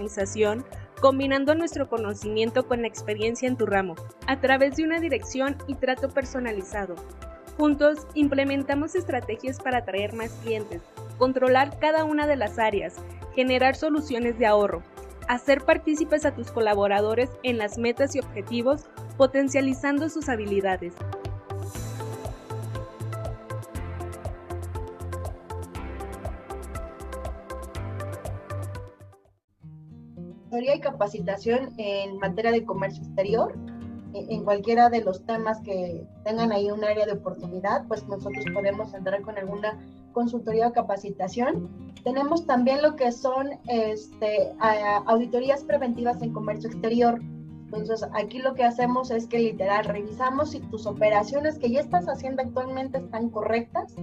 organización, combinando nuestro conocimiento con la experiencia en tu ramo, a través de una dirección y trato personalizado. Juntos, implementamos estrategias para atraer más clientes, controlar cada una de las áreas, generar soluciones de ahorro, hacer partícipes a tus colaboradores en las metas y objetivos, potencializando sus habilidades. Asesoría y capacitación en materia de comercio exterior, en cualquiera de los temas que tengan ahí un área de oportunidad, pues nosotros podemos entrar con alguna consultoría o capacitación. Tenemos también lo que son auditorías preventivas en comercio exterior. Entonces, aquí lo que hacemos es que literal revisamos si tus operaciones que ya estás haciendo actualmente están correctas,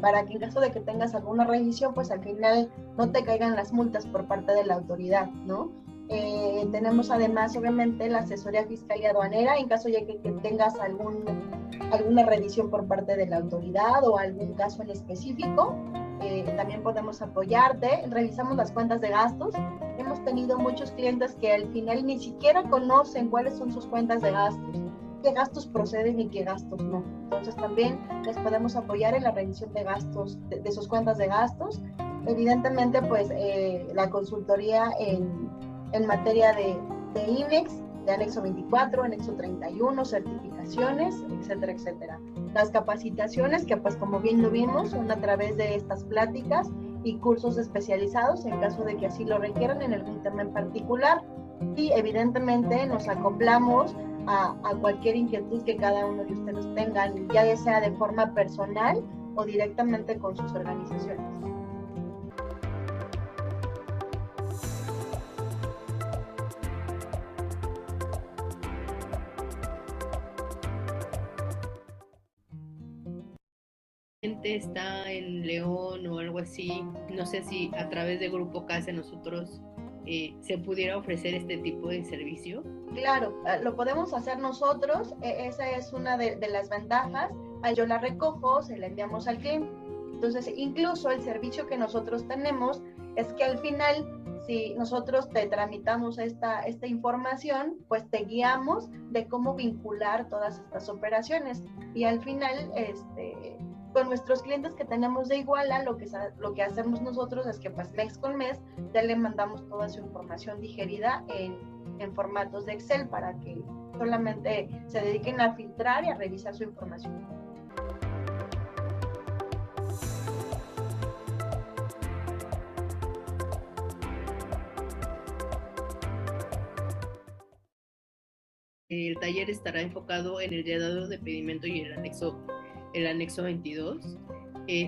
para que en caso de que tengas alguna revisión, pues al final no te caigan las multas por parte de la autoridad, ¿no? Tenemos además, obviamente, la asesoría fiscal y aduanera en caso de que tengas alguna revisión por parte de la autoridad o algún caso en específico. También podemos apoyarte, revisamos las cuentas de gastos. Hemos tenido muchos clientes que al final ni siquiera conocen cuáles son sus cuentas de gastos, qué gastos proceden y qué gastos no. Entonces también les podemos apoyar en la revisión de gastos, de sus cuentas de gastos. Evidentemente, pues la consultoría en materia de IMEX, de anexo 24, anexo 31, certificaciones, etcétera, etcétera. Las capacitaciones, que pues como bien lo vimos, son a través de estas pláticas y cursos especializados en caso de que así lo requieran en algún tema en particular. Y evidentemente nos acoplamos a cualquier inquietud que cada uno de ustedes tengan, ya sea de forma personal o directamente con sus organizaciones. Está en León o algo así, no sé si a través de Grupo CASE nosotros se pudiera ofrecer este tipo de servicio. Claro, lo podemos hacer nosotros, esa es una de las ventajas. Yo la recojo, se la enviamos al cliente. Entonces, incluso el servicio que nosotros tenemos es que al final, si nosotros te tramitamos esta información, pues te guiamos de cómo vincular todas estas operaciones. Y al final, con nuestros clientes que tenemos de Iguala, lo que hacemos nosotros es que pues mes con mes ya le mandamos toda su información digerida en formatos de Excel para que solamente se dediquen a filtrar y a revisar su información. El taller estará enfocado en el llenado de pedimento y el anexo 22.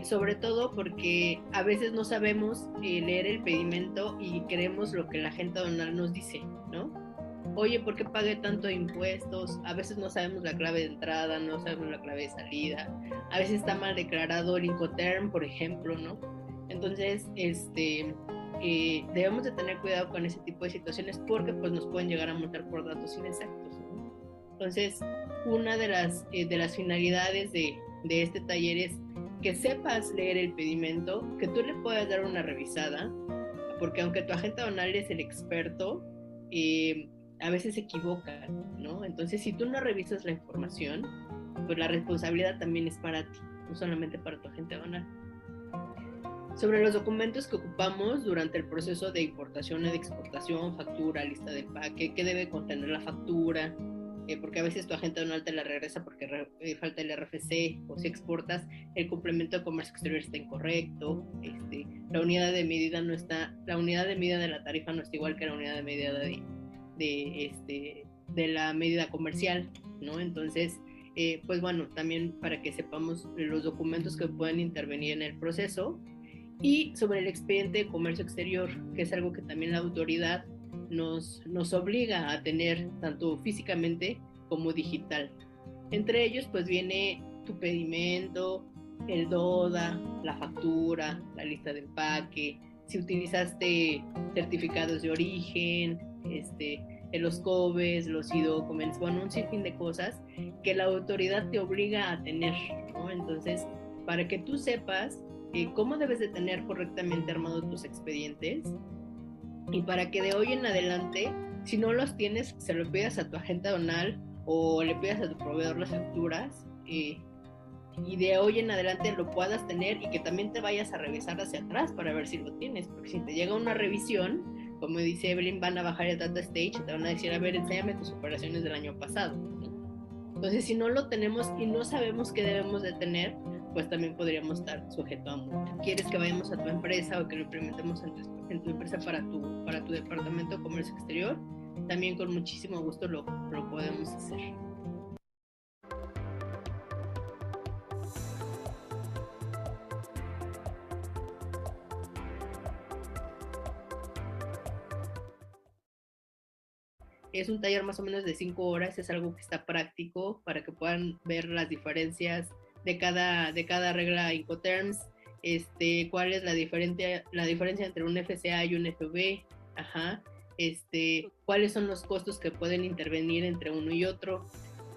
Sobre todo porque a veces no sabemos leer el pedimento y creemos lo que la gente aduanal nos dice, ¿no? Oye, ¿por qué pagué tanto de impuestos? A veces no sabemos la clave de entrada, no sabemos la clave de salida. A veces está mal declarado el Incoterm, por ejemplo, ¿no? Entonces, debemos de tener cuidado con ese tipo de situaciones porque pues nos pueden llegar a multar por datos inexactos, ¿no? Entonces, una de las finalidades de este taller es que sepas leer el pedimento, que tú le puedas dar una revisada, porque aunque tu agente aduanal es el experto, a veces se equivocan, ¿no? Entonces, si tú no revisas la información, pues la responsabilidad también es para ti, no solamente para tu agente aduanal. Sobre los documentos que ocupamos durante el proceso de importación y de exportación, factura, lista de empaque, qué debe contener la factura, porque a veces tu agente aduanal te la regresa porque falta el RFC, o si exportas, el complemento de comercio exterior está incorrecto, la unidad de medida no está, la unidad de medida de la tarifa no está igual que la unidad de medida de la medida comercial, ¿no? Entonces, pues bueno, también para que sepamos los documentos que pueden intervenir en el proceso. Y sobre el expediente de comercio exterior, que es algo que también la autoridad nos obliga a tener tanto físicamente como digital. Entre ellos pues viene tu pedimento, el DODA, la factura, la lista de empaque, si utilizaste certificados de origen, los COBES, los e-documents, bueno, un sinfín de cosas que la autoridad te obliga a tener, ¿no? Entonces, para que tú sepas cómo debes de tener correctamente armados tus expedientes, y para que de hoy en adelante, si no los tienes, se lo pidas a tu agente aduanal o le pidas a tu proveedor las facturas, y de hoy en adelante lo puedas tener y que también te vayas a revisar hacia atrás para ver si lo tienes, porque si te llega una revisión, como dice Evelyn, van a bajar el data stage y te van a decir, a ver, enséñame tus operaciones del año pasado. Entonces, si no lo tenemos y no sabemos qué debemos de tener, pues también podríamos estar sujeto a multa. ¿Quieres que vayamos a tu empresa o que lo implementemos en tu empresa para tu departamento de comercio exterior? También con muchísimo gusto lo podemos hacer. Es un taller más o menos de 5 horas, es algo que está práctico para que puedan ver las diferencias de cada regla Incoterms, cuál es la diferencia entre un FCA y un FB, ajá, cuáles son los costos que pueden intervenir entre uno y otro.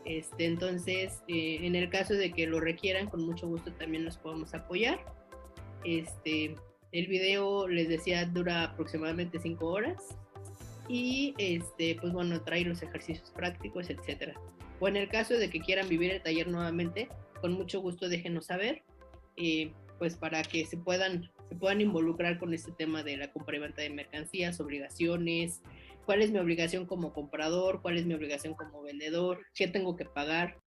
Entonces, en el caso de que lo requieran, con mucho gusto también los podemos apoyar. El video, les decía, dura aproximadamente 5 horas y pues bueno, trae los ejercicios prácticos, etcétera. O en el caso de que quieran vivir el taller nuevamente, con mucho gusto déjenos saber, pues para que se puedan involucrar con este tema de la compra y venta de mercancías, obligaciones, cuál es mi obligación como comprador, cuál es mi obligación como vendedor, qué tengo que pagar.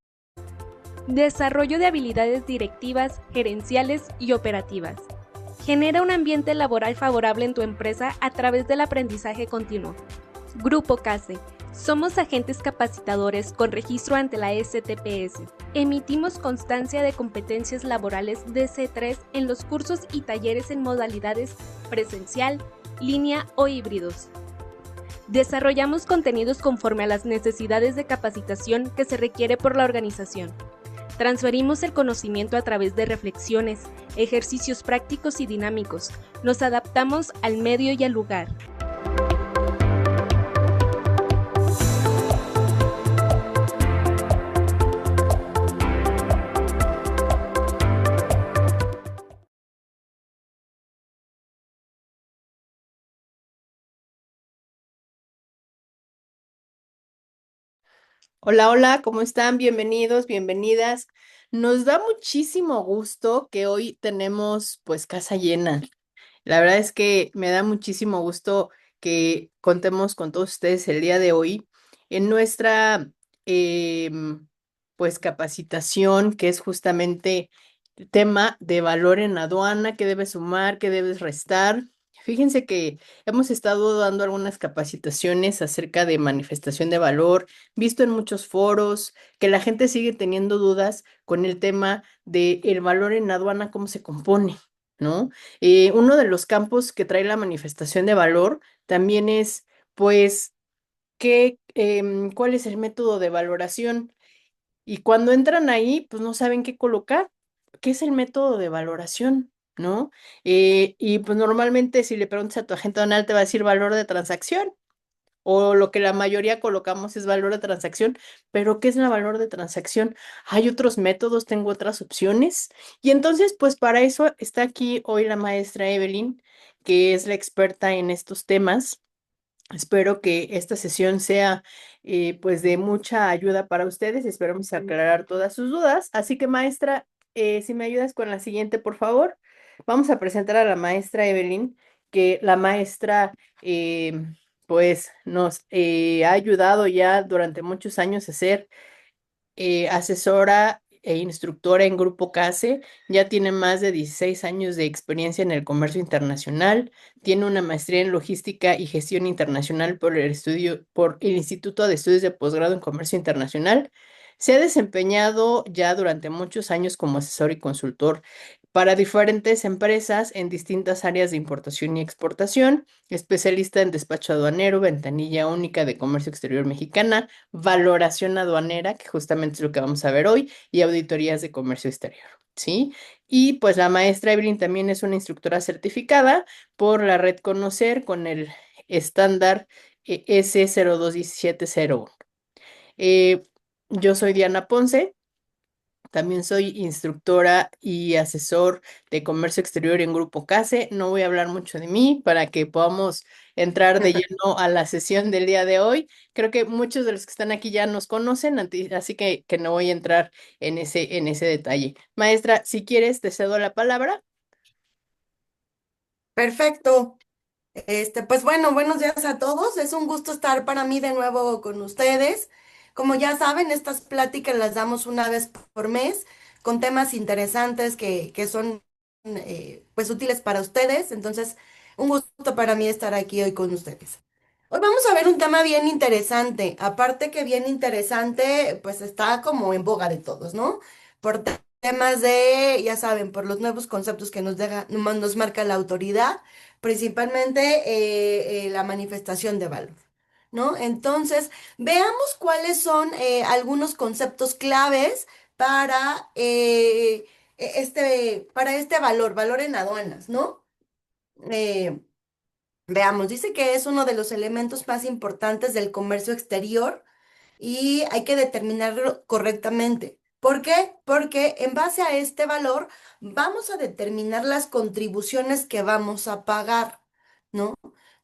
Desarrollo de habilidades directivas, gerenciales y operativas. Genera un ambiente laboral favorable en tu empresa a través del aprendizaje continuo. Grupo CASE. Somos agentes capacitadores con registro ante la STPS. Emitimos constancia de competencias laborales DC3 en los cursos y talleres en modalidades presencial, línea o híbridos. Desarrollamos contenidos conforme a las necesidades de capacitación que se requiere por la organización. Transferimos el conocimiento a través de reflexiones, ejercicios prácticos y dinámicos. Nos adaptamos al medio y al lugar. Hola, hola, ¿cómo están? Bienvenidos, bienvenidas. Nos da muchísimo gusto que hoy tenemos pues casa llena. La verdad es que me da muchísimo gusto que contemos con todos ustedes el día de hoy en nuestra pues capacitación, que es justamente el tema de valor en aduana, qué debes sumar, qué debes restar. Fíjense que hemos estado dando algunas capacitaciones acerca de manifestación de valor, visto en muchos foros, que la gente sigue teniendo dudas con el tema de el valor en aduana, cómo se compone, ¿no? Uno de los campos que trae la manifestación de valor también es, pues, cuál es el método de valoración. Y cuando entran ahí, pues no saben qué colocar. ¿Qué es el método de valoración? ¿No? Y pues normalmente si le preguntas a tu agente aduanal te va a decir valor de transacción o lo que la mayoría colocamos es valor de transacción, pero ¿qué es el valor de transacción? Hay otros métodos, tengo otras opciones. Y entonces, pues para eso está aquí hoy la maestra Evelyn, que es la experta en estos temas. Espero que esta sesión sea pues de mucha ayuda para ustedes. Esperamos aclarar todas sus dudas. Así que maestra, si me ayudas con la siguiente, por favor. Vamos a presentar a la maestra Evelyn, que la maestra pues nos ha ayudado ya durante muchos años a ser asesora e instructora en Grupo CASE, ya tiene más de 16 años de experiencia en el comercio internacional, tiene una maestría en logística y gestión internacional por el Instituto de Estudios de Posgrado en Comercio Internacional. Se ha desempeñado ya durante muchos años como asesor y consultor para diferentes empresas en distintas áreas de importación y exportación, especialista en despacho aduanero, ventanilla única de comercio exterior mexicana, valoración aduanera, que justamente es lo que vamos a ver hoy, y auditorías de comercio exterior, ¿sí? Y pues la maestra Evelyn también es una instructora certificada por la red Conocer con el estándar S021701. Yo soy Diana Ponce También soy instructora y asesor de comercio exterior en Grupo CASE. No voy a hablar mucho de mí para que podamos entrar de lleno a la sesión del día de hoy. Creo que muchos de los que están aquí ya nos conocen, así que no voy a entrar en ese detalle. Maestra, si quieres, te cedo la palabra. Perfecto. Pues bueno, buenos días a todos. Es un gusto estar para mí de nuevo con ustedes. Como ya saben, estas pláticas las damos una vez por mes con temas interesantes que son pues útiles para ustedes. Entonces, un gusto para mí estar aquí hoy con ustedes. Hoy vamos a ver un tema bien interesante. Aparte que bien interesante, pues está como en boga de todos, ¿no? Por temas de, ya saben, por los nuevos conceptos que nos marca la autoridad, principalmente la manifestación de valor, ¿no? Entonces, veamos cuáles son algunos conceptos claves para, para este valor en aduanas, ¿no? Eh, Veamos, dice que es uno de los elementos más importantes del comercio exterior y hay que determinarlo correctamente. ¿Por qué? Porque en base a este valor vamos a determinar las contribuciones que vamos a pagar, ¿no?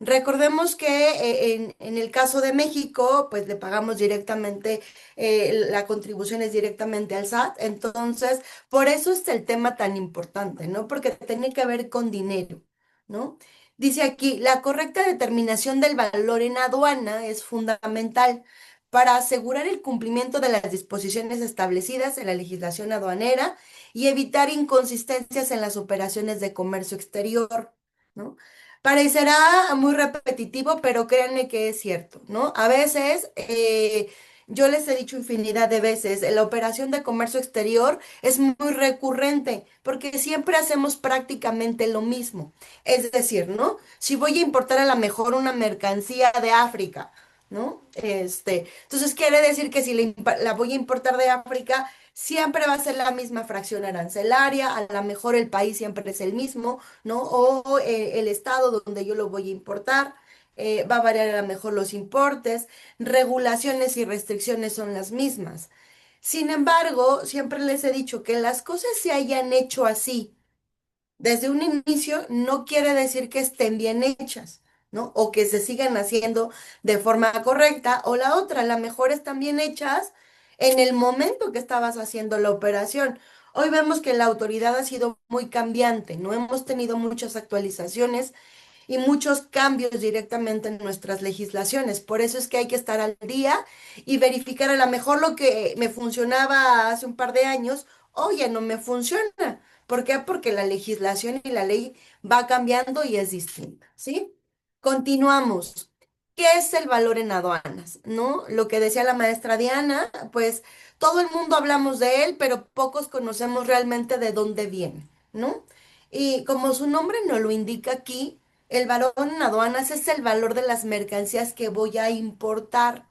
Recordemos que en el caso de México, pues le pagamos directamente, la contribución es directamente al SAT, entonces por eso es el tema tan importante, ¿no? Porque tiene que ver con dinero, ¿no? Dice aquí, la correcta determinación del valor en aduana es fundamental para asegurar el cumplimiento de las disposiciones establecidas en la legislación aduanera y evitar inconsistencias en las operaciones de comercio exterior, ¿no? Parecerá muy repetitivo, pero créanme que es cierto, ¿no? A veces, yo les he dicho infinidad de veces, la operación de comercio exterior es muy recurrente porque siempre hacemos prácticamente lo mismo. Es decir, ¿no? Si voy a importar a lo mejor una mercancía de África, ¿no? Entonces quiere decir que si la voy a importar de África, siempre va a ser la misma fracción arancelaria, a lo mejor el país siempre es el mismo, ¿no? O el estado donde yo lo voy a importar, va a variar a lo mejor los importes, regulaciones y restricciones son las mismas. Sin embargo, siempre les he dicho que las cosas se hayan hecho así desde un inicio no quiere decir que estén bien hechas, ¿no? O que se sigan haciendo de forma correcta, o la otra, a lo mejor están bien hechas en el momento que estabas haciendo la operación. Hoy vemos que la autoridad ha sido muy cambiante, no hemos tenido muchas actualizaciones y muchos cambios directamente en nuestras legislaciones. Por eso es que hay que estar al día y verificar a lo mejor lo que me funcionaba hace un par de años, hoy ya no me funciona. ¿Por qué? Porque la legislación y la ley va cambiando y es distinta, ¿sí? Continuamos. ¿Qué es el valor en aduanas? ¿No? Lo que decía la maestra Diana, pues todo el mundo hablamos de él, pero pocos conocemos realmente de dónde viene, ¿no? Y como su nombre nos lo indica aquí, el valor en aduanas es el valor de las mercancías que voy a importar,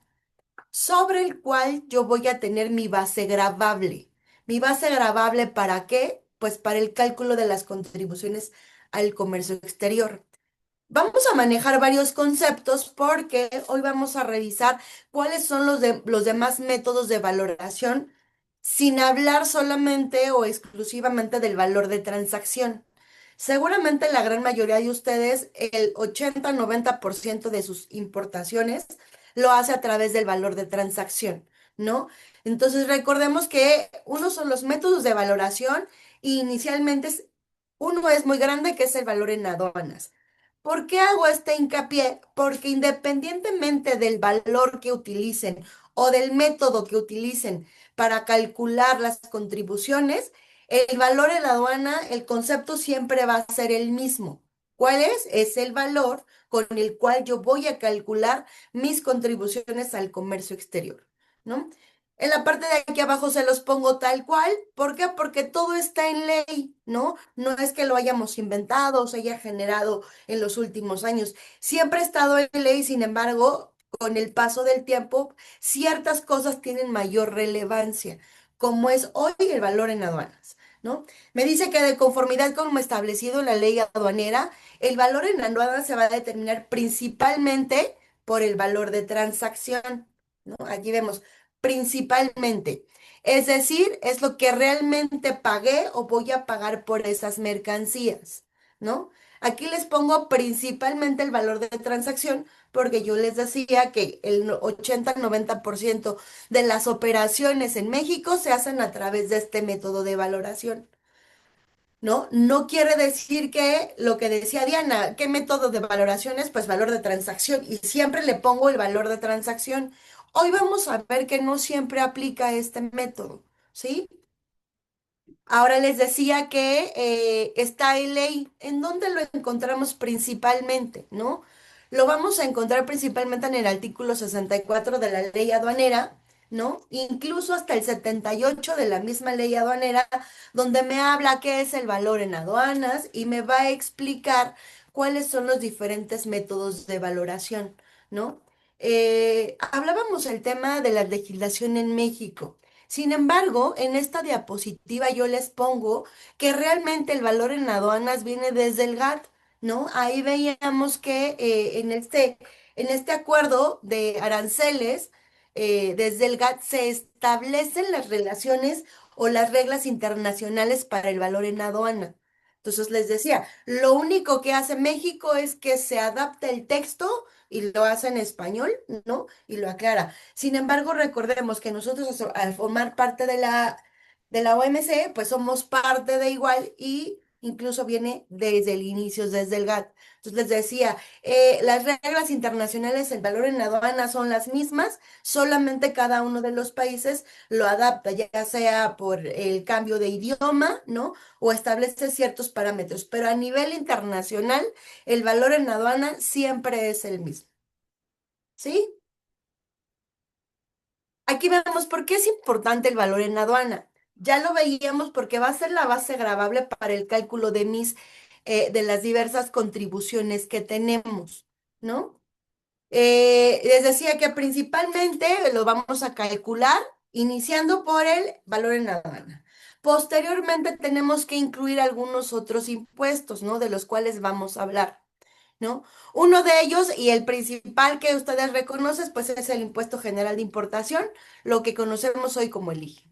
sobre el cual yo voy a tener mi base gravable. ¿Mi base gravable para qué? Pues para el cálculo de las contribuciones al comercio exterior. Vamos a manejar varios conceptos porque hoy vamos a revisar cuáles son los demás métodos de valoración sin hablar solamente o exclusivamente del valor de transacción. Seguramente la gran mayoría de ustedes, el 80-90% de sus importaciones lo hace a través del valor de transacción, ¿no? Entonces recordemos que uno son los métodos de valoración y inicialmente uno es muy grande que es el valor en aduanas. ¿Por qué hago este hincapié? Porque independientemente del valor que utilicen o del método que utilicen para calcular las contribuciones, el valor en la aduana, el concepto siempre va a ser el mismo. ¿Cuál es? Es el valor con el cual yo voy a calcular mis contribuciones al comercio exterior, ¿no? En la parte de aquí abajo se los pongo tal cual. ¿Por qué? Porque todo está en ley, ¿no? No es que lo hayamos inventado o se haya generado en los últimos años. Siempre ha estado en ley, sin embargo, con el paso del tiempo, ciertas cosas tienen mayor relevancia, como es hoy el valor en aduanas, ¿no? Me dice que de conformidad con lo establecido en la ley aduanera, el valor en aduanas se va a determinar principalmente por el valor de transacción, ¿no? Aquí vemos principalmente. Es decir, es lo que realmente pagué o voy a pagar por esas mercancías, ¿no? Aquí les pongo principalmente el valor de transacción porque yo les decía que el 80-90% de las operaciones en México se hacen a través de este método de valoración. ¿No? No quiere decir que lo que decía Diana, ¿qué método de valoración es? Pues valor de transacción y siempre le pongo el valor de transacción. Hoy vamos a ver que no siempre aplica este método, ¿sí? Ahora les decía que está en ley. ¿En dónde lo encontramos principalmente, no? Lo vamos a encontrar principalmente en el artículo 64 de la ley aduanera, ¿no? Incluso hasta el 78 de la misma ley aduanera, donde me habla qué es el valor en aduanas y me va a explicar cuáles son los diferentes métodos de valoración, ¿no? Hablábamos el tema de la legislación en México. Sin embargo, en esta diapositiva yo les pongo que realmente el valor en aduanas viene desde el GATT, ¿no? Ahí veíamos que en este acuerdo de aranceles, desde el GATT se establecen las relaciones o las reglas internacionales para el valor en aduana. Entonces les decía, lo único que hace México es que se adapta el texto y lo hace en español, ¿no? Y lo aclara. Sin embargo, recordemos que nosotros al formar parte de la OMC, pues somos parte de igual y incluso viene desde el inicio, desde el GATT. Entonces les decía, las reglas internacionales, el valor en aduana son las mismas, solamente cada uno de los países lo adapta, ya sea por el cambio de idioma, ¿no? O establece ciertos parámetros, pero a nivel internacional, el valor en aduana siempre es el mismo. ¿Sí? Aquí vemos por qué es importante el valor en aduana. Ya lo veíamos porque va a ser la base gravable para el cálculo de las diversas contribuciones que tenemos, ¿no? Les decía que principalmente lo vamos a calcular iniciando por el valor en aduana. Posteriormente tenemos que incluir algunos otros impuestos, ¿no? De los cuales vamos a hablar. ¿No? Uno de ellos y el principal que ustedes reconocen, pues es el Impuesto General de Importación, lo que conocemos hoy como el IGE.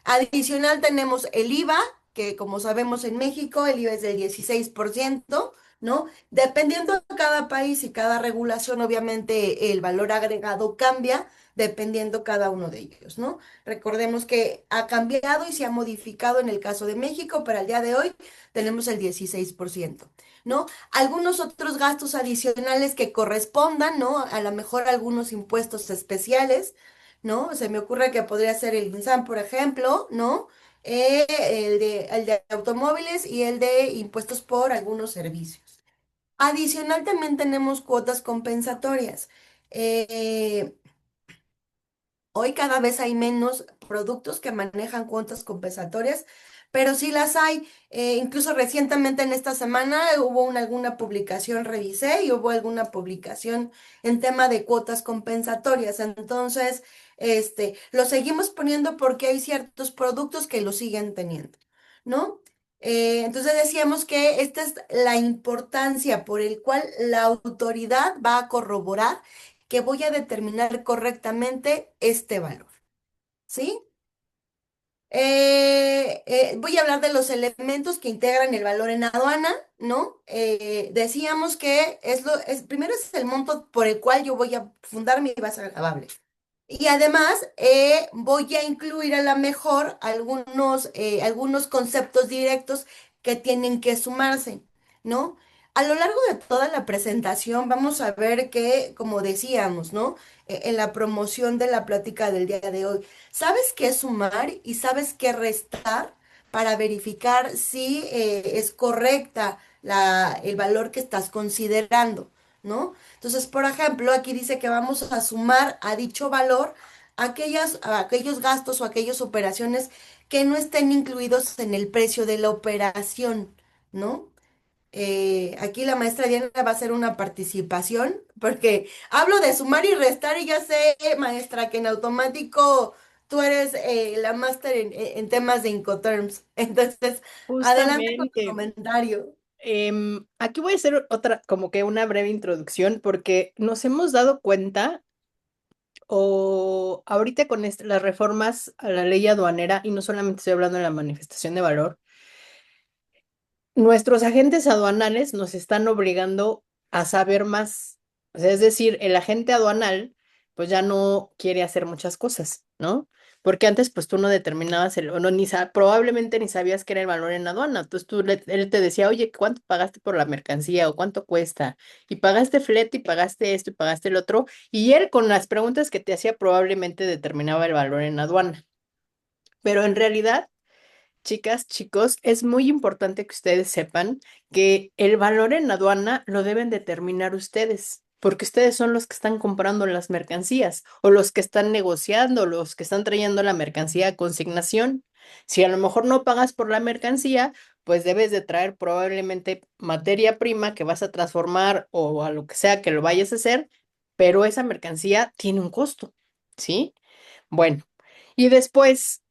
Adicional tenemos el IVA, que como sabemos en México el IVA es del 16%, ¿no? Dependiendo de cada país y cada regulación, obviamente el valor agregado cambia dependiendo cada uno de ellos, ¿no? Recordemos que ha cambiado y se ha modificado en el caso de México, pero al día de hoy tenemos el 16%, ¿no? Algunos otros gastos adicionales que correspondan, ¿no? A lo mejor algunos impuestos especiales, ¿no? Se me ocurre que podría ser el INSAM, por ejemplo, ¿no? El de automóviles y el de impuestos por algunos servicios. Adicional también tenemos cuotas compensatorias. Eh, Hoy cada vez hay menos productos que manejan cuotas compensatorias, pero sí las hay. Incluso recientemente en esta semana hubo alguna publicación, revisé, y hubo alguna publicación en tema de cuotas compensatorias. Entonces, lo seguimos poniendo porque hay ciertos productos que lo siguen teniendo, ¿no? Entonces decíamos que esta es la importancia por el cual la autoridad va a corroborar que voy a determinar correctamente este valor, ¿sí? Voy a hablar de los elementos que integran el valor en aduana, ¿no? Decíamos que primero es el monto por el cual yo voy a fundar mi base gravable. Y además voy a incluir a lo mejor algunos conceptos directos que tienen que sumarse, ¿no? A lo largo de toda la presentación vamos a ver que, como decíamos, ¿no? En la promoción de la plática del día de hoy, ¿sabes qué sumar y sabes qué restar para verificar si es correcta el valor que estás considerando, ¿no? Entonces, por ejemplo, aquí dice que vamos a sumar a dicho valor aquellos gastos o aquellas operaciones que no estén incluidos en el precio de la operación, ¿no? Aquí la maestra Diana va a hacer una participación, porque hablo de sumar y restar y ya sé, maestra, que en automático tú eres la máster en temas de Incoterms. Entonces, adelante con tu Justamente. comentario. Aquí voy a hacer otra, como que una breve introducción, porque nos hemos dado cuenta, o ahorita con las reformas a la ley aduanera, y no solamente estoy hablando de la manifestación de valor, nuestros agentes aduanales nos están obligando a saber más. O sea, es decir, el agente aduanal pues ya no quiere hacer muchas cosas, ¿no? Porque antes pues tú no determinabas o no, probablemente ni sabías qué era el valor en aduana. Entonces él te decía, oye, ¿cuánto pagaste por la mercancía o cuánto cuesta? Y pagaste flete y pagaste esto y pagaste el otro. Y él con las preguntas que te hacía probablemente determinaba el valor en aduana. Pero en realidad, chicas, chicos, es muy importante que ustedes sepan que el valor en aduana lo deben determinar ustedes, porque ustedes son los que están comprando las mercancías o los que están negociando, los que están trayendo la mercancía a consignación. Si a lo mejor no pagas por la mercancía, pues debes de traer probablemente materia prima que vas a transformar o a lo que sea que lo vayas a hacer, pero esa mercancía tiene un costo, ¿sí? Bueno, y después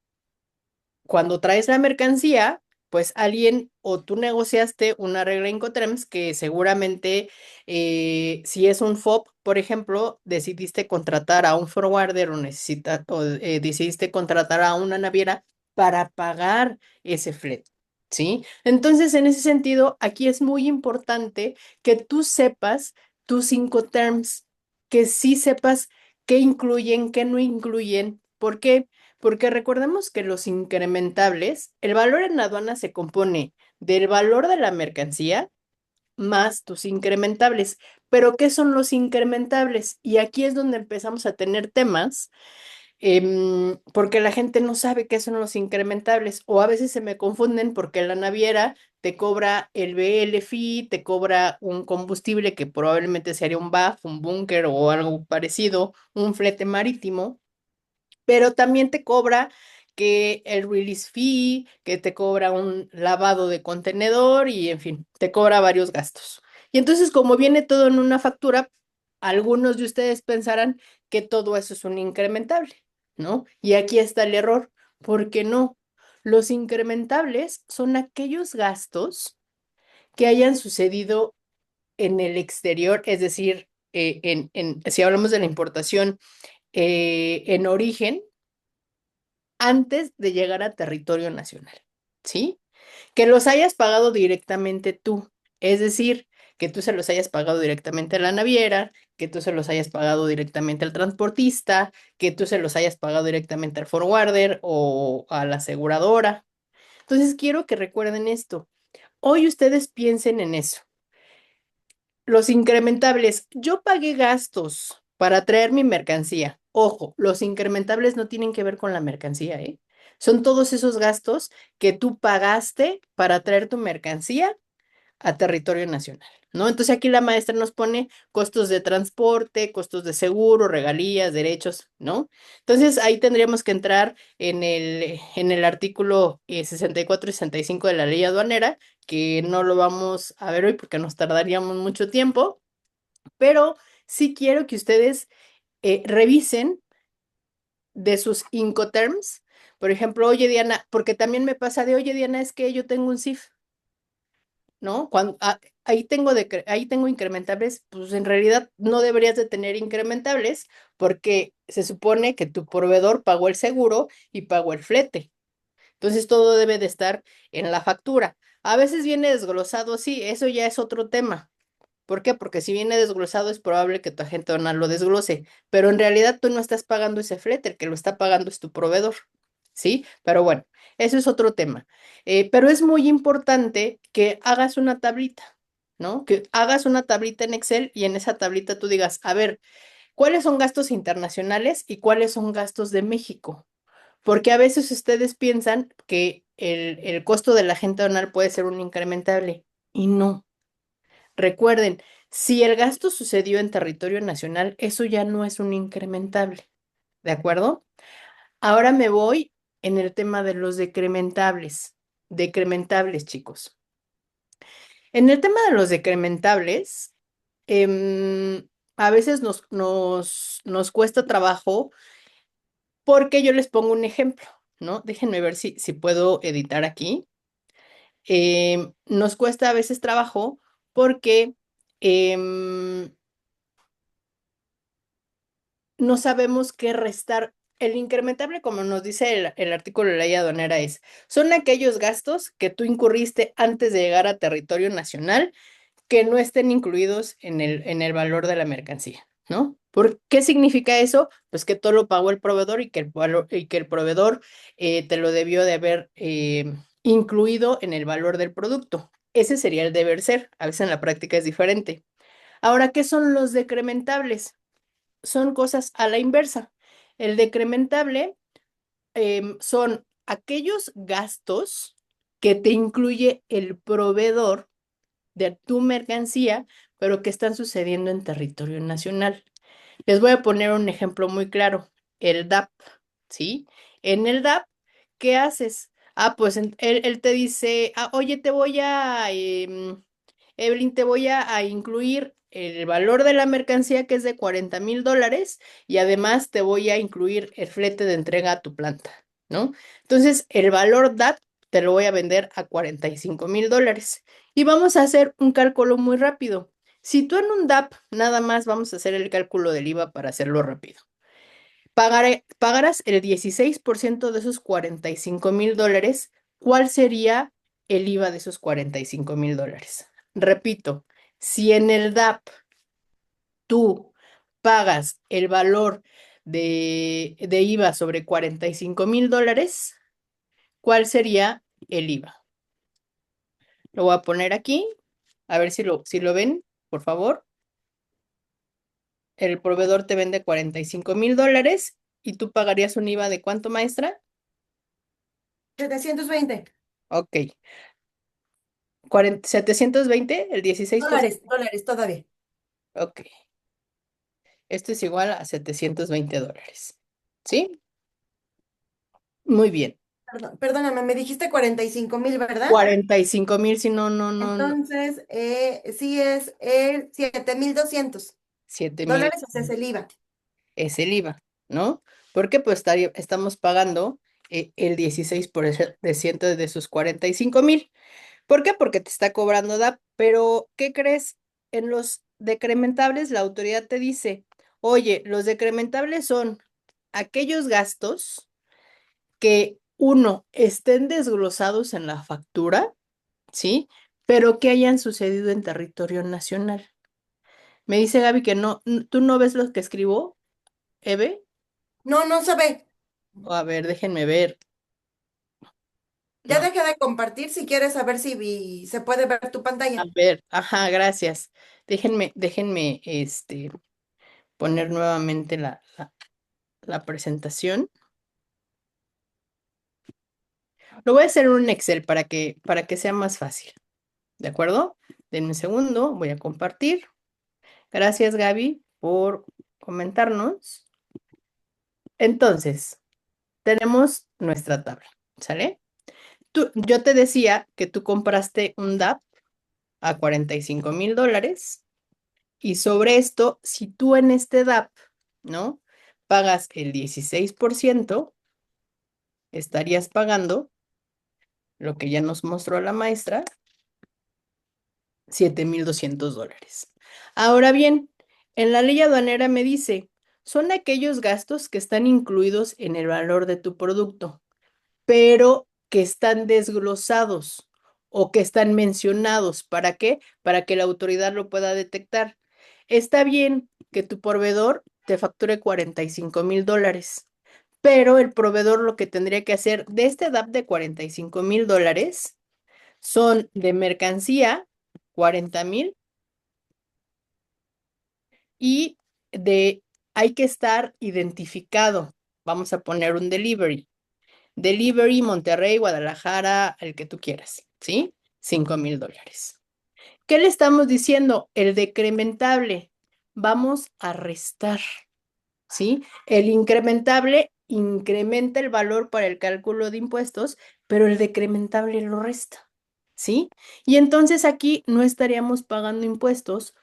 cuando traes la mercancía, pues alguien o tú negociaste una regla Incoterms que seguramente si es un FOB, por ejemplo, decidiste contratar a un forwarder o decidiste contratar a una naviera para pagar ese flete, ¿sí? Entonces, en ese sentido, aquí es muy importante que tú sepas tus Incoterms, que sí sepas qué incluyen, qué no incluyen. ¿Por qué? Porque recordemos que los incrementables, el valor en aduana se compone del valor de la mercancía más tus incrementables. Pero, ¿qué son los incrementables? Y aquí es donde empezamos a tener temas, porque la gente no sabe qué son los incrementables o a veces se me confunden porque la naviera te cobra el BL fee, te cobra un combustible que probablemente sería un BAF, un búnker o algo parecido, un flete marítimo, pero también te cobra que el release fee, que te cobra un lavado de contenedor y en fin, te cobra varios gastos. Y entonces, como viene todo en una factura, algunos de ustedes pensarán que todo eso es un incrementable, ¿no? Y aquí está el error, porque no. Los incrementables son aquellos gastos que hayan sucedido en el exterior, es decir, si hablamos de la importación en origen, antes de llegar a territorio nacional, ¿sí? Que los hayas pagado directamente tú, es decir, que tú se los hayas pagado directamente a la naviera, que tú se los hayas pagado directamente al transportista, que tú se los hayas pagado directamente al forwarder o a la aseguradora. Entonces, quiero que recuerden esto. Hoy ustedes piensen en eso. Los incrementables, yo pagué gastos para traer mi mercancía. Ojo, los incrementables no tienen que ver con la mercancía, ¿eh? Son todos esos gastos que tú pagaste para traer tu mercancía a territorio nacional, ¿no? Entonces aquí la maestra nos pone costos de transporte, costos de seguro, regalías, derechos, ¿no? Entonces ahí tendríamos que entrar en el artículo 64 y 65 de la ley aduanera, que no lo vamos a ver hoy porque nos tardaríamos mucho tiempo, pero sí quiero que ustedes revisen de sus Incoterms. Por ejemplo, oye Diana, porque también me pasa de, oye Diana, es que yo tengo un CIF, ¿no? Ahí tengo incrementables, pues en realidad no deberías de tener incrementables porque se supone que tu proveedor pagó el seguro y pagó el flete. Entonces todo debe de estar en la factura. A veces viene desglosado, sí, eso ya es otro tema. ¿Por qué? Porque si viene desglosado es probable que tu agente aduanal lo desglose, pero en realidad tú no estás pagando ese flete, el que lo está pagando es tu proveedor, ¿sí? Pero bueno, eso es otro tema. Pero es muy importante que hagas una tablita, ¿no? Que hagas una tablita en Excel y en esa tablita tú digas, a ver, ¿cuáles son gastos internacionales y cuáles son gastos de México? Porque a veces ustedes piensan que el costo de la agente aduanal puede ser un incrementable y no. Recuerden, si el gasto sucedió en territorio nacional, eso ya no es un incrementable, ¿de acuerdo? Ahora me voy en el tema de los decrementables. Decrementables, chicos. En el tema de los decrementables, a veces nos cuesta trabajo porque yo les pongo un ejemplo, ¿no? Déjenme ver si puedo editar aquí. Nos cuesta a veces trabajo porque no sabemos qué restar. El incrementable, como nos dice el artículo de ley aduanera, son aquellos gastos que tú incurriste antes de llegar a territorio nacional que no estén incluidos en el valor de la mercancía, ¿no? ¿Qué significa eso? Pues que todo lo pagó el proveedor y que el proveedor te lo debió de haber incluido en el valor del producto. Ese sería el deber ser. A veces en la práctica es diferente. Ahora, ¿qué son los decrementables? Son cosas a la inversa. El decrementable son aquellos gastos que te incluye el proveedor de tu mercancía, pero que están sucediendo en territorio nacional. Les voy a poner un ejemplo muy claro, el DAP, ¿sí? En el DAP, ¿qué haces? Pues él te dice, oye, Evelyn, te voy a incluir el valor de la mercancía que es de $40,000 y además te voy a incluir el flete de entrega a tu planta, ¿no? Entonces, el valor DAP te lo voy a vender a $45,000. Y vamos a hacer un cálculo muy rápido. Si tú en un DAP, nada más vamos a hacer el cálculo del IVA para hacerlo rápido. Pagarás el 16% de esos $45,000. ¿Cuál sería el IVA de esos $45,000? Repito, si en el DAP tú pagas el valor de IVA sobre $45,000, ¿cuál sería el IVA? Lo voy a poner aquí, a ver si lo ven, por favor. El proveedor te vende $45,000 y tú pagarías un IVA de ¿cuánto, maestra? 720 Ok. 720, el 16%. dólares todavía. Ok. Esto es igual a $720. ¿Sí? Muy bien. Perdóname, me dijiste 45,000, ¿verdad? 45,000, si no, no, no, no. Entonces, sí es el 7,200 7,000 dólares, ese es el IVA. es el IVA, ¿no? Porque pues estamos pagando el 16% de sus 45,000. ¿Por qué? Porque te está cobrando DAP. Pero, ¿qué crees? En los decrementables, la autoridad te dice, oye, los decrementables son aquellos gastos que, uno, estén desglosados en la factura, ¿sí? Pero que hayan sucedido en territorio nacional. Me dice Gaby que no, ¿tú no ves lo que escribo, Eve? No, no se ve. A ver, déjenme ver. Ya No, dejé de compartir si quieres saber si se puede ver tu a pantalla. ver, ajá, gracias. Déjenme, poner nuevamente la presentación. Lo voy a hacer en un Excel para que sea más fácil, ¿de acuerdo? Denme un segundo, voy a compartir. Gracias, Gaby, por comentarnos. Entonces, tenemos nuestra tabla, ¿sale? Yo te decía que tú compraste un DAP a $45,000 y sobre esto, si tú en este DAP, ¿no? Pagas el 16%, estarías pagando lo que ya nos mostró la maestra, $7,200. Ahora bien, en la ley aduanera me dice, son aquellos gastos que están incluidos en el valor de tu producto, pero que están desglosados o que están mencionados. ¿Para qué? Para que la autoridad lo pueda detectar. Está bien que tu proveedor te facture $45,000, pero el proveedor lo que tendría que hacer de este DAP de $45,000 son de mercancía 40,000 y hay que estar identificado. Vamos a poner un delivery. Delivery Monterrey, Guadalajara, el que tú quieras, ¿sí? $5,000. ¿Qué le estamos diciendo? El decrementable. Vamos a restar, ¿sí? El incrementable incrementa el valor para el cálculo de impuestos, pero el decrementable lo resta, ¿sí? Y entonces aquí no estaríamos pagando impuestos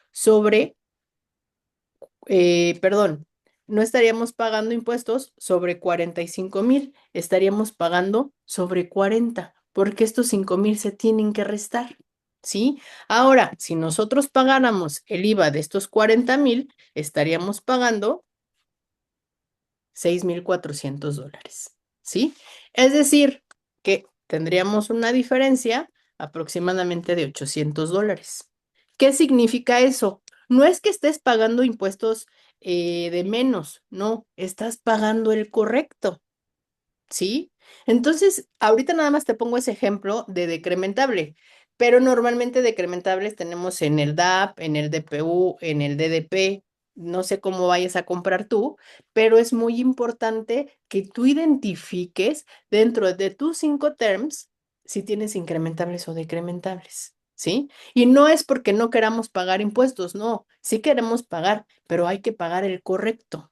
perdón, no estaríamos pagando impuestos sobre 45,000, estaríamos pagando sobre 40, porque estos 5,000 se tienen que restar, ¿sí? Ahora, si nosotros pagáramos el IVA de estos 40,000, estaríamos pagando $6,400, ¿sí? Es decir, que tendríamos una diferencia aproximadamente de $800. ¿Qué significa eso? No es que estés pagando impuestos de menos, no, estás pagando el correcto, ¿sí? Entonces, ahorita nada más te pongo ese ejemplo de decrementable, pero normalmente decrementables tenemos en el DAP, en el DPU, en el DDP, no sé cómo vayas a comprar tú, pero es muy importante que tú identifiques dentro de tus 5 terms si tienes incrementables o decrementables, ¿sí? Y no es porque no queramos pagar impuestos, no, sí queremos pagar, pero hay que pagar el correcto.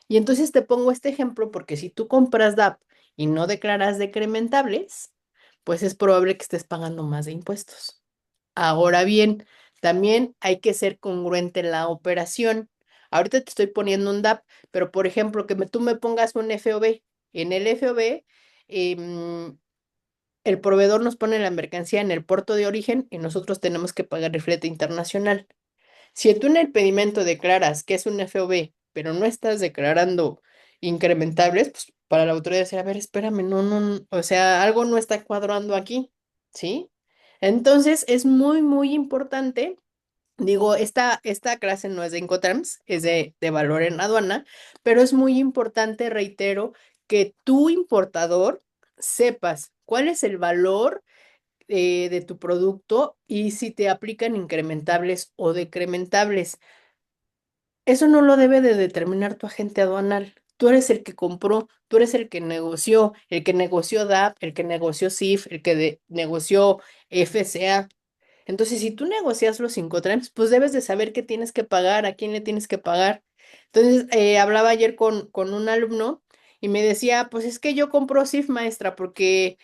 Y entonces te pongo este ejemplo porque si tú compras DAP y no declaras decrementables, pues es probable que estés pagando más de impuestos. Ahora bien, también hay que ser congruente en la operación. Ahorita te estoy poniendo un DAP, pero por ejemplo, que tú me pongas un FOB. En el FOB, em, el proveedor nos pone la mercancía en el puerto de origen y nosotros tenemos que pagar el flete internacional. Si tú en el pedimento declaras que es un FOB, pero no estás declarando incrementables, pues para la autoridad decir, a ver, espérame, no, no, o sea, algo no está cuadrando aquí, ¿sí? Entonces es muy, muy importante, digo, esta clase no es de Incoterms, es de valor en aduana, pero es muy importante, reitero, que tu importador sepas cuál es el valor de tu producto y si te aplican incrementables o decrementables. Eso no lo debe de determinar tu agente aduanal. Tú eres el que compró, tú eres el que negoció DAP, el que negoció CIF, el que negoció FCA. Entonces, si tú negocias los 5 trams, pues debes de saber qué tienes que pagar, a quién le tienes que pagar. Entonces, hablaba ayer con un alumno y me decía, pues es que yo compro CIF, maestra, porque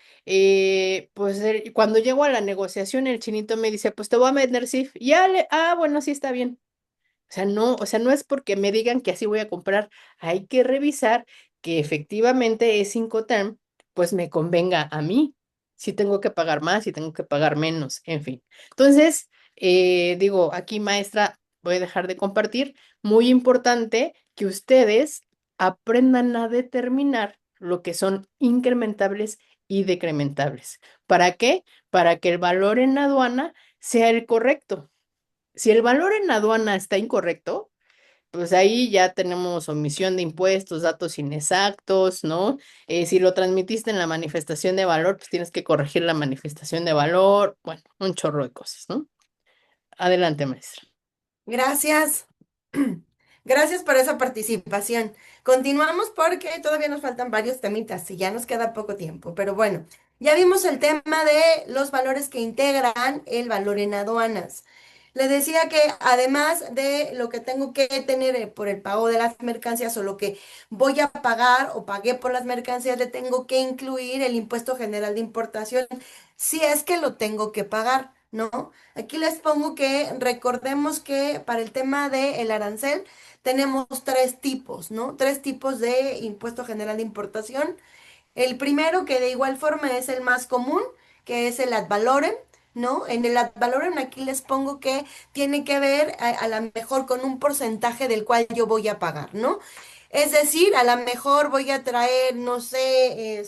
pues cuando llego a la negociación, el chinito me dice, pues te voy a vender CIF. Y ya bueno, sí está bien. O sea, no es porque me digan que así voy a comprar. Hay que revisar que efectivamente es 5 term, pues me convenga a mí. Si tengo que pagar más, si tengo que pagar menos, en fin. Entonces, digo, aquí maestra, voy a dejar de compartir. Muy importante que ustedes aprendan a determinar lo que son incrementables y decrementables. ¿Para qué? Para que el valor en aduana sea el correcto. Si el valor en aduana está incorrecto, pues ahí ya tenemos omisión de impuestos, datos inexactos, ¿no? Si lo transmitiste en la manifestación de valor, pues tienes que corregir la manifestación de valor, bueno, un chorro de cosas, ¿no? Adelante, maestra. Gracias. Gracias por esa participación. Continuamos porque todavía nos faltan varios temitas y ya nos queda poco tiempo. Pero bueno, ya vimos el tema de los valores que integran el valor en aduanas. Le decía que además de lo que tengo que tener por el pago de las mercancías o lo que voy a pagar o pagué por las mercancías, le tengo que incluir el impuesto general de importación si es que lo tengo que pagar, ¿no? Aquí les pongo que recordemos que para el tema del arancel tenemos 3 tipos, ¿no? 3 tipos de impuesto general de importación. El primero, que de igual forma es el más común, que es el ad valorem, ¿no? En el ad valorem aquí les pongo que tiene que ver a lo mejor con un porcentaje del cual yo voy a pagar, ¿no? Es decir, a lo mejor voy a traer, no sé,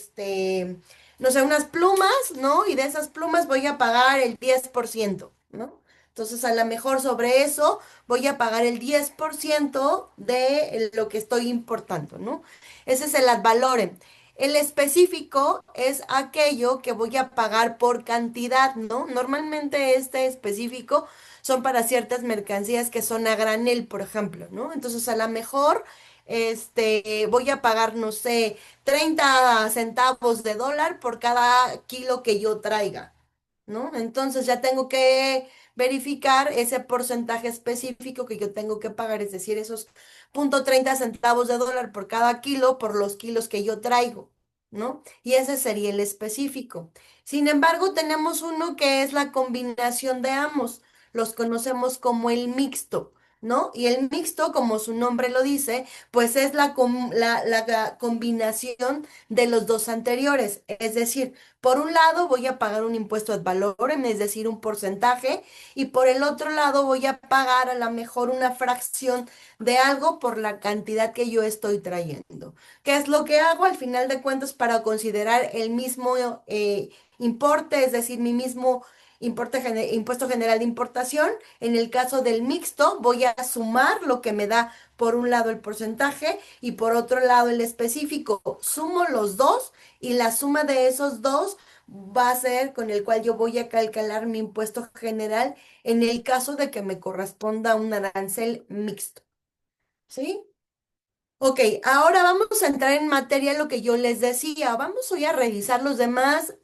no sé, unas plumas, ¿no? Y de esas plumas voy a pagar el 10%, ¿no? Entonces, a lo mejor sobre eso voy a pagar el 10% de lo que estoy importando, ¿no? Ese es el ad valorem. El específico es aquello que voy a pagar por cantidad, ¿no? Normalmente este específico son para ciertas mercancías que son a granel, por ejemplo, ¿no? Entonces, a lo mejor voy a pagar, no sé, 30 centavos de dólar por cada kilo que yo traiga, ¿no? Entonces ya tengo que verificar ese porcentaje específico que yo tengo que pagar, es decir, esos 0,30 centavos de dólar por cada kilo por los kilos que yo traigo, ¿no? Y ese sería el específico. Sin embargo, tenemos uno que es la combinación de ambos. Los conocemos como el mixto. ¿no? Y el mixto, como su nombre lo dice, pues es la combinación de los dos anteriores. Es decir, por un lado voy a pagar un impuesto ad valorem, es decir, un porcentaje, y por el otro lado voy a pagar a lo mejor una fracción de algo por la cantidad que yo estoy trayendo. ¿Qué es lo que hago al final de cuentas para considerar el mismo importe, es decir, mi mismo impuesto general de importación? En el caso del mixto, voy a sumar lo que me da por un lado el porcentaje y por otro lado el específico. Sumo los dos y la suma de esos dos va a ser con el cual yo voy a calcular mi impuesto general en el caso de que me corresponda un arancel mixto. ¿Sí? Ok, ahora vamos a entrar en materia lo que yo les decía. Vamos hoy a revisar los demás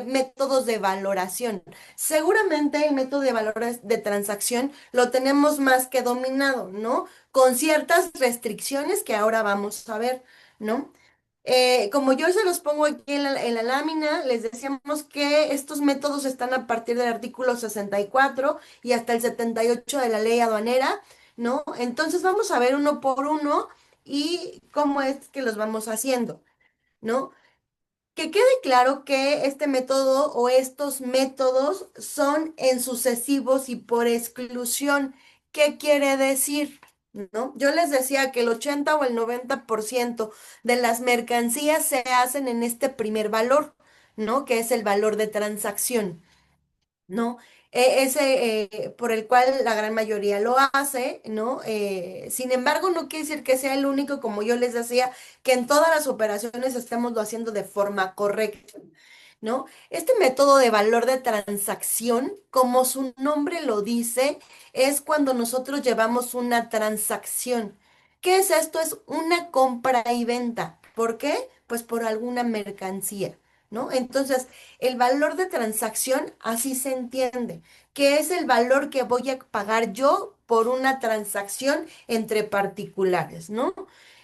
métodos de valoración. Seguramente el método de valores de transacción lo tenemos más que dominado, ¿no? Con ciertas restricciones que ahora vamos a ver, ¿no? Como yo se los pongo aquí en la lámina, les decíamos que estos métodos están a partir del artículo 64 y hasta el 78 de la ley aduanera, ¿no? Entonces vamos a ver uno por uno y cómo es que los vamos haciendo, ¿no? Que quede claro que este método o estos métodos son en sucesivos y por exclusión. ¿Qué quiere decir? ¿No? Yo les decía que el 80 o el 90% de las mercancías se hacen en este primer valor, ¿no? Que es el valor de transacción. ¿No? Ese por el cual la gran mayoría lo hace, ¿no? Sin embargo, no quiere decir que sea el único, como yo les decía, que en todas las operaciones estemos lo haciendo de forma correcta, ¿no? Este método de valor de transacción, como su nombre lo dice, es cuando nosotros llevamos una transacción. ¿Qué es esto? Es una compra y venta. ¿Por qué? Pues por alguna mercancía, ¿no? Entonces, el valor de transacción así se entiende, que es el valor que voy a pagar yo por una transacción entre particulares, ¿no?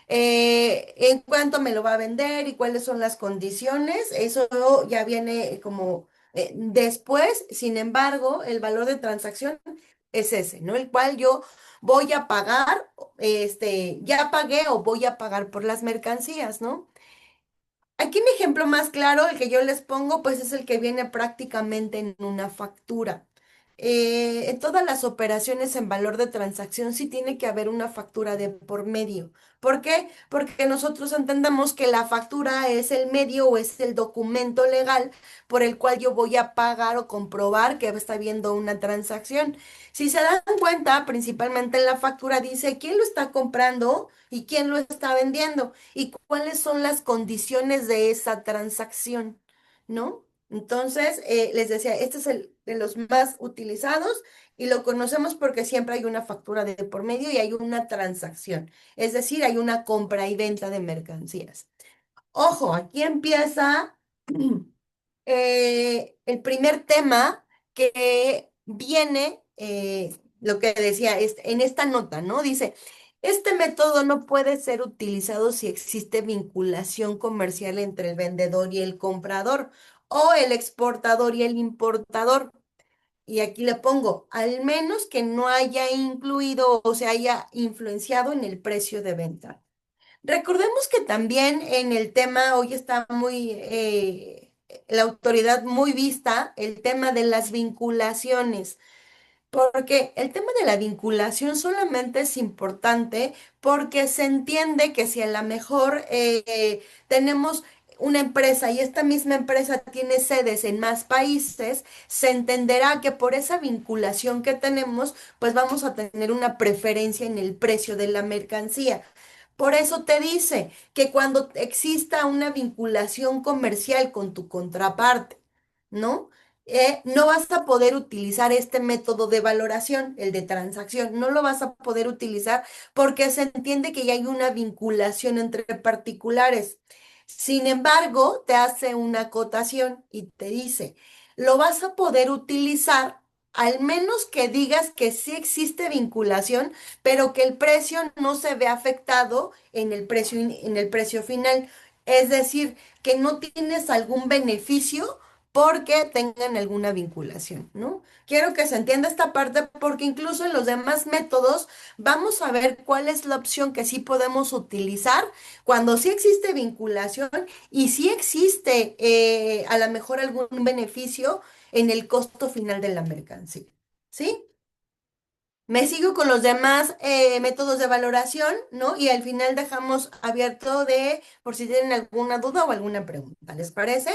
En cuánto me lo va a vender y cuáles son las condiciones, eso ya viene como después. Sin embargo, el valor de transacción es ese, ¿no? El cual yo voy a pagar, ya pagué o voy a pagar por las mercancías, ¿no? Aquí mi ejemplo más claro, el que yo les pongo, pues es el que viene prácticamente en una factura. En todas las operaciones en valor de transacción sí tiene que haber una factura de por medio. ¿Por qué? Porque nosotros entendemos que la factura es el medio o es el documento legal por el cual yo voy a pagar o comprobar que está habiendo una transacción. Si se dan cuenta, principalmente en la factura dice quién lo está comprando y quién lo está vendiendo y cuáles son las condiciones de esa transacción, ¿no? Entonces, les decía, este es el de los más utilizados y lo conocemos porque siempre hay una factura de por medio y hay una transacción, es decir, hay una compra y venta de mercancías. Ojo, aquí empieza el primer tema que viene, lo que decía en esta nota, ¿no? Dice, este método no puede ser utilizado si existe vinculación comercial entre el vendedor y el comprador o el exportador y el importador. Y aquí le pongo, al menos que no haya incluido o se haya influenciado en el precio de venta. Recordemos que también en el tema, hoy está la autoridad muy vista, el tema de las vinculaciones, porque el tema de la vinculación solamente es importante porque se entiende que si a lo mejor tenemos una empresa y esta misma empresa tiene sedes en más países, se entenderá que por esa vinculación que tenemos, pues vamos a tener una preferencia en el precio de la mercancía. Por eso te dice que cuando exista una vinculación comercial con tu contraparte, ¿no? No vas a poder utilizar este método de valoración, el de transacción, no lo vas a poder utilizar porque se entiende que ya hay una vinculación entre particulares. Sin embargo, te hace una acotación y te dice, lo vas a poder utilizar al menos que digas que sí existe vinculación, pero que el precio no se ve afectado en el precio final. Es decir, que no tienes algún beneficio porque tengan alguna vinculación, ¿no? Quiero que se entienda esta parte porque incluso en los demás métodos vamos a ver cuál es la opción que sí podemos utilizar cuando sí existe vinculación y sí existe a lo mejor algún beneficio en el costo final de la mercancía, ¿sí? Me sigo con los demás métodos de valoración, ¿no? Y al final dejamos abierto de por si tienen alguna duda o alguna pregunta, ¿les parece?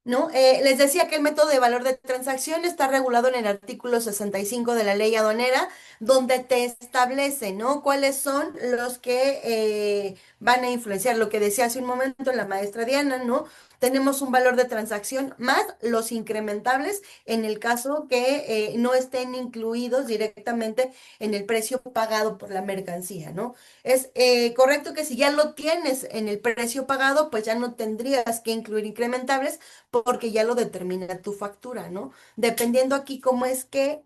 ¿No? Les decía que el método de valor de transacción está regulado en el artículo 65 de la ley aduanera, donde te establece, ¿no? Cuáles son los que van a influenciar. Lo que decía hace un momento la maestra Diana, ¿no? Tenemos un valor de transacción más los incrementables en el caso que no estén incluidos directamente en el precio pagado por la mercancía, ¿no? Es correcto que si ya lo tienes en el precio pagado, pues ya no tendrías que incluir incrementables porque ya lo determina tu factura, ¿no? Dependiendo aquí cómo es que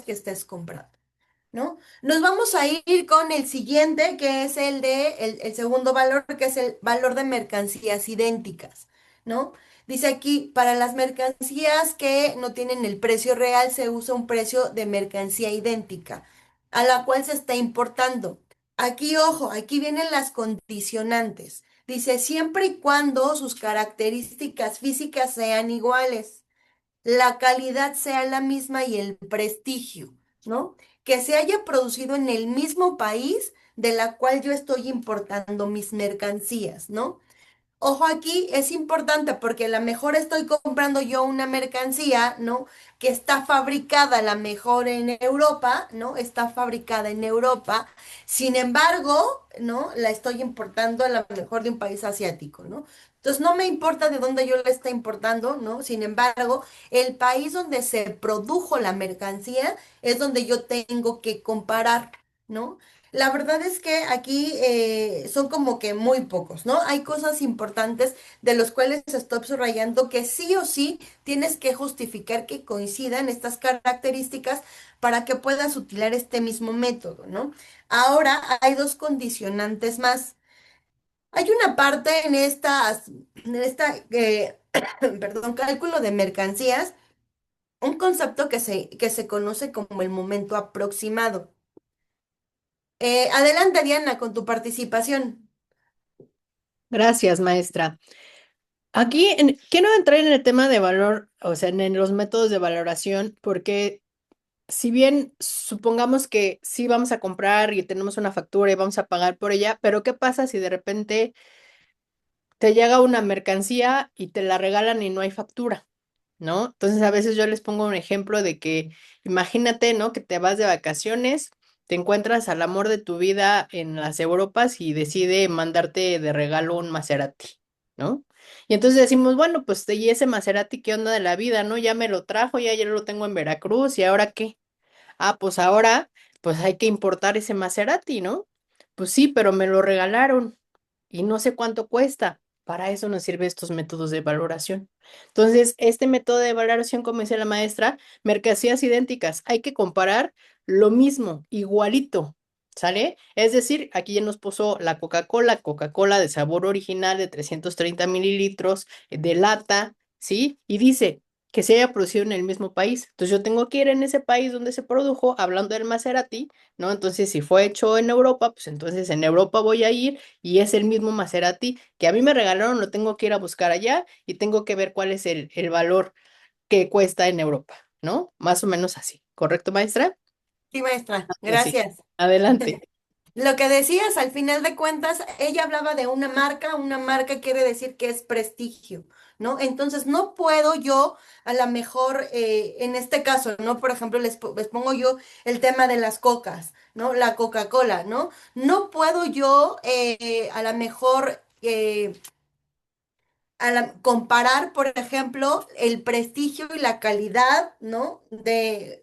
estés comprando, ¿no? Nos vamos a ir con el siguiente, que es el segundo valor, que es el valor de mercancías idénticas, ¿no? Dice aquí, para las mercancías que no tienen el precio real, se usa un precio de mercancía idéntica, a la cual se está importando. Aquí, ojo, aquí vienen las condicionantes. Dice, siempre y cuando sus características físicas sean iguales, la calidad sea la misma y el prestigio, ¿no? Que se haya producido en el mismo país de la cual yo estoy importando mis mercancías, ¿no? Ojo aquí, es importante porque a lo mejor estoy comprando yo una mercancía, ¿no? Que está fabricada a lo mejor en Europa, ¿no? Está fabricada en Europa. Sin embargo, ¿no? La estoy importando a lo mejor de un país asiático, ¿no? Entonces no me importa de dónde yo la esté importando, ¿no? Sin embargo, el país donde se produjo la mercancía es donde yo tengo que comparar, ¿no? La verdad es que aquí son como que muy pocos, ¿no? Hay cosas importantes de los cuales estoy subrayando que sí o sí tienes que justificar que coincidan estas características para que puedas utilizar este mismo método, ¿no? Ahora hay dos condicionantes más. Hay una parte en esta perdón, cálculo de mercancías, un concepto que se conoce como el momento aproximado. Adelante, Diana, con tu participación. Gracias, maestra. Aquí quiero entrar en el tema de valor, o sea, en los métodos de valoración, porque si bien supongamos que sí vamos a comprar y tenemos una factura y vamos a pagar por ella, pero ¿qué pasa si de repente te llega una mercancía y te la regalan y no hay factura? ¿No? Entonces a veces yo les pongo un ejemplo de que imagínate, ¿no? Que te vas de vacaciones, te encuentras al amor de tu vida en las Europas y decide mandarte de regalo un Maserati, ¿no? Y entonces decimos, bueno, pues y ese Maserati, ¿qué onda de la vida, no? Ya me lo trajo, ya lo tengo en Veracruz, ¿y ahora qué? Ah, pues ahora, pues hay que importar ese Maserati, ¿no? Pues sí, pero me lo regalaron y no sé cuánto cuesta. Para eso nos sirven estos métodos de valoración. Entonces, este método de valoración, como dice la maestra, mercancías idénticas, hay que comparar lo mismo, igualito, ¿sale? Es decir, aquí ya nos puso la Coca-Cola de sabor original de 330 mililitros de lata, ¿sí? Y dice que se haya producido en el mismo país. Entonces yo tengo que ir en ese país donde se produjo, hablando del Maserati, ¿no? Entonces, si fue hecho en Europa, pues entonces en Europa voy a ir y es el mismo Maserati que a mí me regalaron, lo tengo que ir a buscar allá y tengo que ver cuál es el valor que cuesta en Europa, ¿no? Más o menos así. ¿Correcto, maestra? Sí, maestra, Así. gracias. Adelante. Lo que decías, al final de cuentas, ella hablaba de una marca quiere decir que es prestigio, ¿no? Entonces, no puedo yo, a lo mejor, en este caso, ¿no? Por ejemplo, les pongo yo el tema de las cocas, ¿no? La Coca-Cola, ¿no? No puedo yo, a lo mejor, comparar, por ejemplo, el prestigio y la calidad, ¿no? De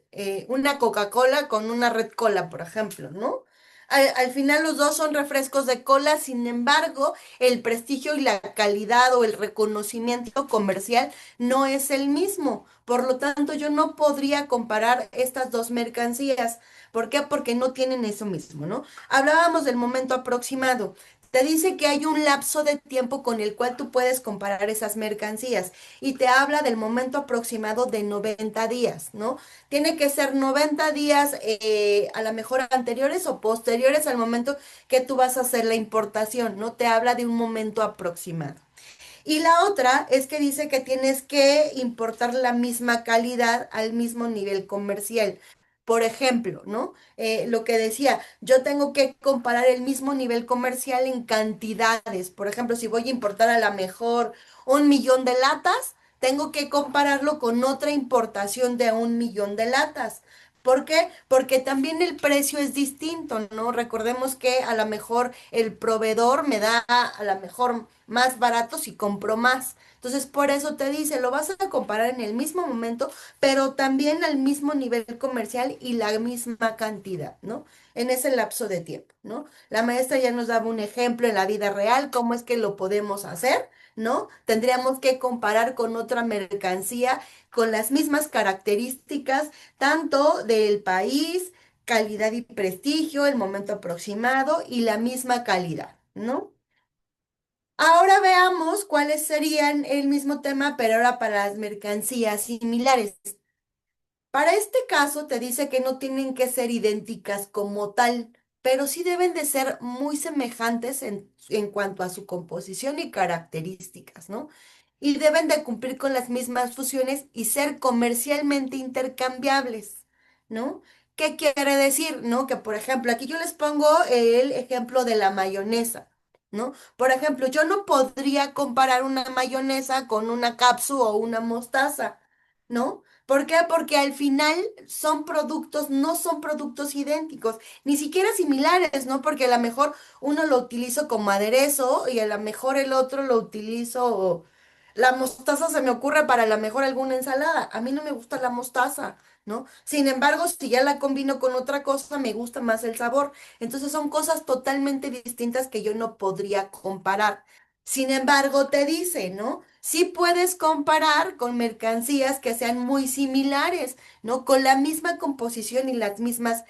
una Coca-Cola con una Red Cola, por ejemplo, ¿no? Al final los dos son refrescos de cola, sin embargo, el prestigio y la calidad o el reconocimiento comercial no es el mismo. Por lo tanto, yo no podría comparar estas dos mercancías. ¿Por qué? Porque no tienen eso mismo, ¿no? Hablábamos del momento aproximado. Te dice que hay un lapso de tiempo con el cual tú puedes comparar esas mercancías y te habla del momento aproximado de 90 días, ¿no? Tiene que ser 90 días a lo mejor anteriores o posteriores al momento que tú vas a hacer la importación, ¿no? Te habla de un momento aproximado. Y la otra es que dice que tienes que importar la misma calidad al mismo nivel comercial. Por ejemplo, ¿no? Lo que decía, yo tengo que comparar el mismo nivel comercial en cantidades. Por ejemplo, si voy a importar a la mejor 1 millón de latas, tengo que compararlo con otra importación de 1 millón de latas. ¿Por qué? Porque también el precio es distinto, ¿no? Recordemos que a lo mejor el proveedor me da a lo mejor más barato si compro más. Entonces, por eso te dice, lo vas a comparar en el mismo momento, pero también al mismo nivel comercial y la misma cantidad, ¿no? En ese lapso de tiempo, ¿no? La maestra ya nos daba un ejemplo en la vida real, cómo es que lo podemos hacer, ¿no? Tendríamos que comparar con otra mercancía con las mismas características, tanto del país, calidad y prestigio, el momento aproximado y la misma calidad, ¿no? Ahora veamos cuáles serían el mismo tema, pero ahora para las mercancías similares. Para este caso te dice que no tienen que ser idénticas como tal, pero sí deben de ser muy semejantes en cuanto a su composición y características, ¿no? Y deben de cumplir con las mismas funciones y ser comercialmente intercambiables, ¿no? ¿Qué quiere decir? ¿No? Que por ejemplo, aquí yo les pongo el ejemplo de la mayonesa, ¿no? Por ejemplo, yo no podría comparar una mayonesa con una cápsula o una mostaza, ¿no? ¿Por qué? Porque al final son productos, no son productos idénticos, ni siquiera similares, ¿no? Porque a lo mejor uno lo utilizo como aderezo y a lo mejor el otro lo utilizo, la mostaza se me ocurre para a lo mejor alguna ensalada. A mí no me gusta la mostaza, ¿no? Sin embargo, si ya la combino con otra cosa, me gusta más el sabor. Entonces son cosas totalmente distintas que yo no podría comparar. Sin embargo, te dice, ¿no? Sí puedes comparar con mercancías que sean muy similares, ¿no? Con la misma composición y las mismas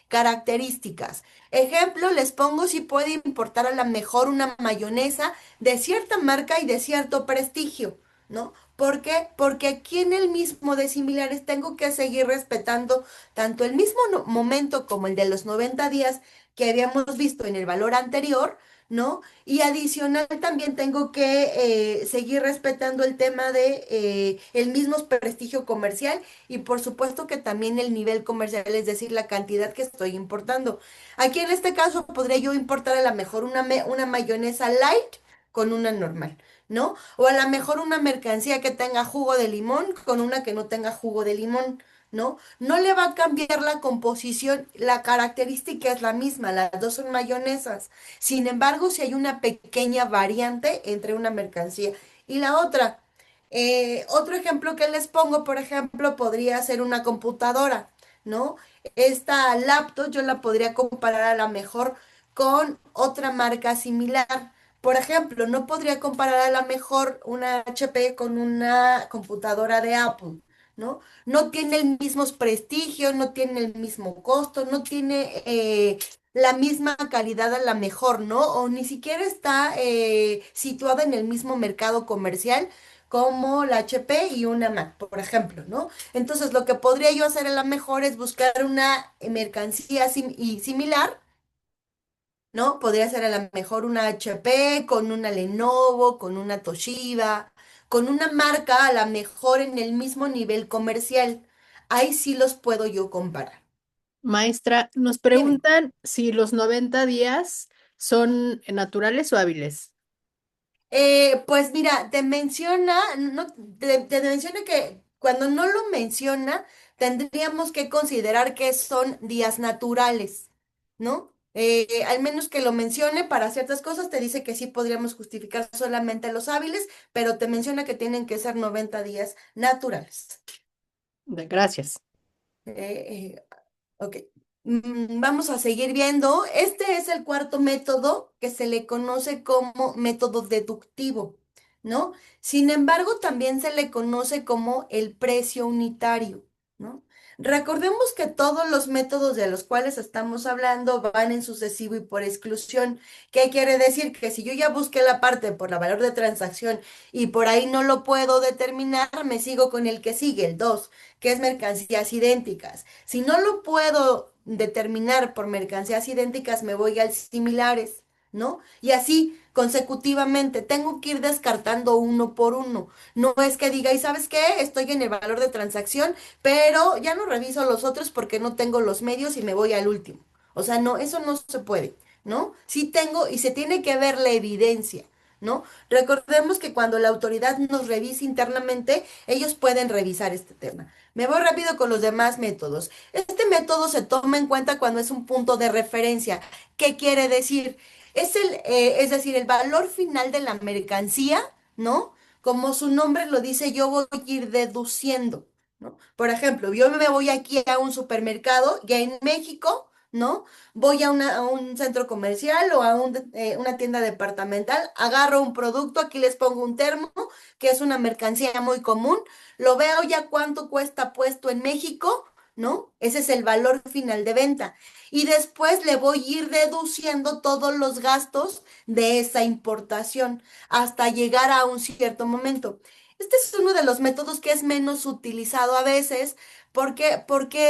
características. Ejemplo, les pongo si puede importar a lo mejor una mayonesa de cierta marca y de cierto prestigio, ¿no? ¿Por qué? Porque aquí en el mismo de similares tengo que seguir respetando tanto el mismo momento como el de los 90 días que habíamos visto en el valor anterior, ¿no? Y adicional también tengo que seguir respetando el tema de el mismo prestigio comercial y por supuesto que también el nivel comercial, es decir, la cantidad que estoy importando. Aquí en este caso podría yo importar a lo mejor una mayonesa light con una normal, ¿no? O a lo mejor una mercancía que tenga jugo de limón con una que no tenga jugo de limón, ¿no? No le va a cambiar la composición, la característica es la misma, las dos son mayonesas. Sin embargo, si hay una pequeña variante entre una mercancía y la otra. Otro ejemplo que les pongo, por ejemplo, podría ser una computadora, ¿no? Esta laptop yo la podría comparar a lo mejor con otra marca similar. Por ejemplo, no podría comparar a lo mejor una HP con una computadora de Apple, ¿no? No tiene el mismo prestigio, no tiene el mismo costo, no tiene la misma calidad a la mejor, ¿no? O ni siquiera está situada en el mismo mercado comercial como la HP y una Mac, por ejemplo, ¿no? Entonces, lo que podría yo hacer a lo mejor es buscar una mercancía y similar, ¿no? Podría ser a lo mejor una HP con una Lenovo, con una Toshiba, con una marca a lo mejor en el mismo nivel comercial. Ahí sí los puedo yo comparar. Maestra, nos Dime. preguntan si los 90 días son naturales o hábiles. Pues mira, te menciona, no, te menciona que cuando no lo menciona, tendríamos que considerar que son días naturales, ¿no? Al menos que lo mencione para ciertas cosas, te dice que sí podríamos justificar solamente los hábiles, pero te menciona que tienen que ser 90 días naturales. Gracias. Eh, Ok, vamos a seguir viendo. Este es el cuarto método que se le conoce como método deductivo, ¿no? Sin embargo, también se le conoce como el precio unitario, ¿no? Recordemos que todos los métodos de los cuales estamos hablando van en sucesivo y por exclusión. ¿Qué quiere decir? Que si yo ya busqué la parte por la valor de transacción y por ahí no lo puedo determinar, me sigo con el que sigue, el 2, que es mercancías idénticas. Si no lo puedo determinar por mercancías idénticas, me voy al similares, ¿no? Y así consecutivamente, tengo que ir descartando uno por uno. No es que diga, ¿y sabes qué? Estoy en el valor de transacción, pero ya no reviso los otros porque no tengo los medios y me voy al último. O sea, no, eso no se puede, ¿no? Sí tengo y se tiene que ver la evidencia, ¿no? Recordemos que cuando la autoridad nos revisa internamente, ellos pueden revisar este tema. Me voy rápido con los demás métodos. Este método se toma en cuenta cuando es un punto de referencia. ¿Qué quiere decir? Es decir, el valor final de la mercancía, ¿no? Como su nombre lo dice, yo voy a ir deduciendo, ¿no? Por ejemplo, yo me voy aquí a un supermercado, ya en México, ¿no? Voy a un centro comercial o a una tienda departamental, agarro un producto, aquí les pongo un termo, que es una mercancía muy común, lo veo ya cuánto cuesta puesto en México, ¿no? Ese es el valor final de venta. Y después le voy a ir deduciendo todos los gastos de esa importación hasta llegar a un cierto momento. Este es uno de los métodos que es menos utilizado a veces porque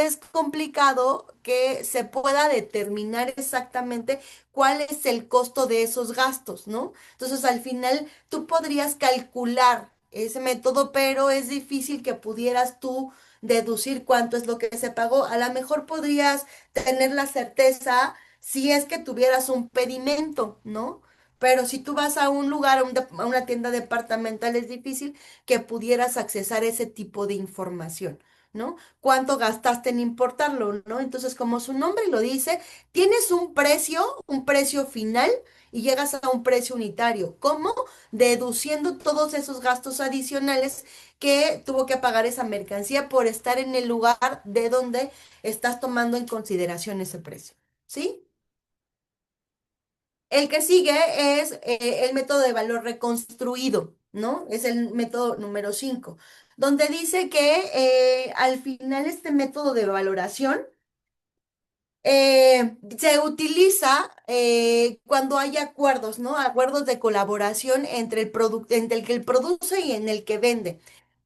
es complicado que se pueda determinar exactamente cuál es el costo de esos gastos, ¿no? Entonces, al final, tú podrías calcular ese método, pero es difícil que pudieras tú deducir cuánto es lo que se pagó. A lo mejor podrías tener la certeza si es que tuvieras un pedimento, ¿no? Pero si tú vas a un lugar, a una tienda departamental, es difícil que pudieras accesar ese tipo de información, ¿no? ¿Cuánto gastaste en importarlo, ¿no? Entonces, como su nombre lo dice, tienes un precio final y llegas a un precio unitario. ¿Cómo? Deduciendo todos esos gastos adicionales que tuvo que pagar esa mercancía por estar en el lugar de donde estás tomando en consideración ese precio. ¿Sí? El que sigue es el método de valor reconstruido, ¿no? Es el método número 5, donde dice que al final este método de valoración se utiliza cuando hay acuerdos, ¿no? Acuerdos de colaboración entre entre el que produce y en el que vende.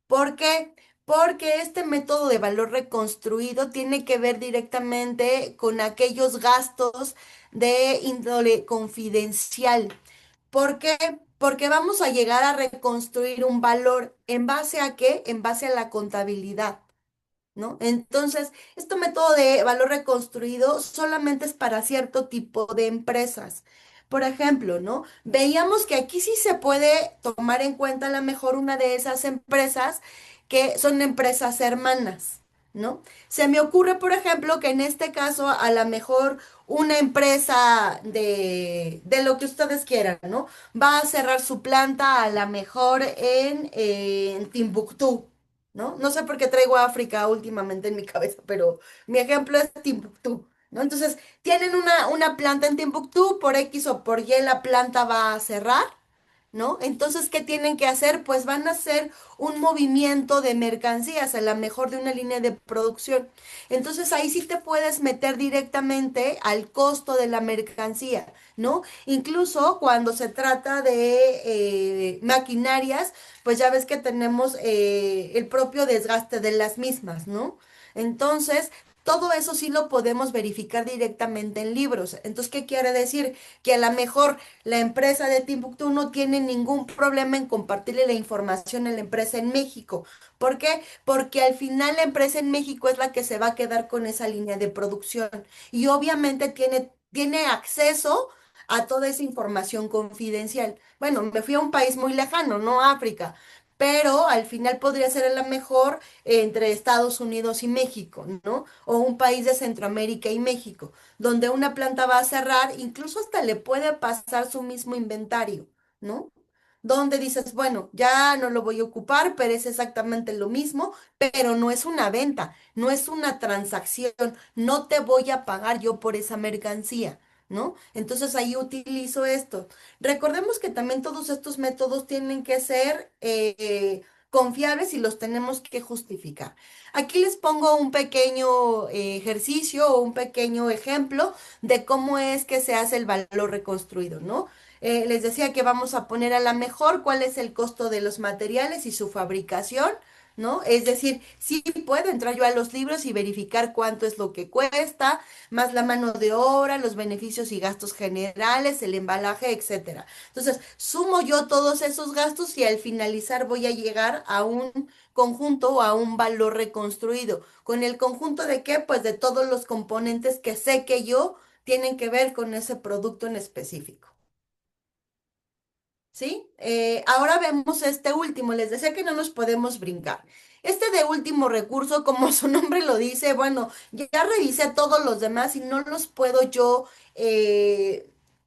¿Por qué? Porque este método de valor reconstruido tiene que ver directamente con aquellos gastos de índole confidencial. ¿Por qué? Porque vamos a llegar a reconstruir un valor. ¿En base a qué? En base a la contabilidad. ¿No? Entonces, este método de valor reconstruido solamente es para cierto tipo de empresas. Por ejemplo, ¿no? Veíamos que aquí sí se puede tomar en cuenta a lo mejor una de esas empresas que son empresas hermanas, ¿no? Se me ocurre, por ejemplo, que en este caso a lo mejor una empresa de lo que ustedes quieran, ¿no? Va a cerrar su planta a lo mejor en Timbuktu. ¿No? No sé por qué traigo a África últimamente en mi cabeza, pero mi ejemplo es Timbuktu, ¿no? Entonces, tienen una planta en Timbuktu, por X o por Y la planta va a cerrar, ¿no? Entonces, ¿qué tienen que hacer? Pues van a hacer un movimiento de mercancías, a lo mejor de una línea de producción. Entonces, ahí sí te puedes meter directamente al costo de la mercancía, ¿no? Incluso cuando se trata de maquinarias, pues ya ves que tenemos el propio desgaste de las mismas, ¿no? Entonces, todo eso sí lo podemos verificar directamente en libros. Entonces, ¿qué quiere decir? Que a lo mejor la empresa de Timbuktu no tiene ningún problema en compartirle la información a la empresa en México. ¿Por qué? Porque al final la empresa en México es la que se va a quedar con esa línea de producción y obviamente tiene acceso a toda esa información confidencial. Bueno, me fui a un país muy lejano, no África, pero al final podría ser a lo mejor entre Estados Unidos y México, ¿no? O un país de Centroamérica y México donde una planta va a cerrar, incluso hasta le puede pasar su mismo inventario, ¿no? Donde dices, bueno, ya no lo voy a ocupar, pero es exactamente lo mismo, pero no es una venta, no es una transacción, no te voy a pagar yo por esa mercancía, ¿no? Entonces ahí utilizo esto. Recordemos que también todos estos métodos tienen que ser confiables y los tenemos que justificar. Aquí les pongo un pequeño ejercicio o un pequeño ejemplo de cómo es que se hace el valor reconstruido, ¿no? Les decía que vamos a poner a la mejor cuál es el costo de los materiales y su fabricación, ¿no? Es decir, sí puedo entrar yo a los libros y verificar cuánto es lo que cuesta, más la mano de obra, los beneficios y gastos generales, el embalaje, etcétera. Entonces, sumo yo todos esos gastos y al finalizar voy a llegar a un conjunto o a un valor reconstruido. ¿Con el conjunto de qué? Pues de todos los componentes que sé que yo tienen que ver con ese producto en específico. ¿Sí? Ahora vemos este último. Les decía que no nos podemos brincar. Este de último recurso, como su nombre lo dice, bueno, ya revisé todos los demás y no los puedo yo,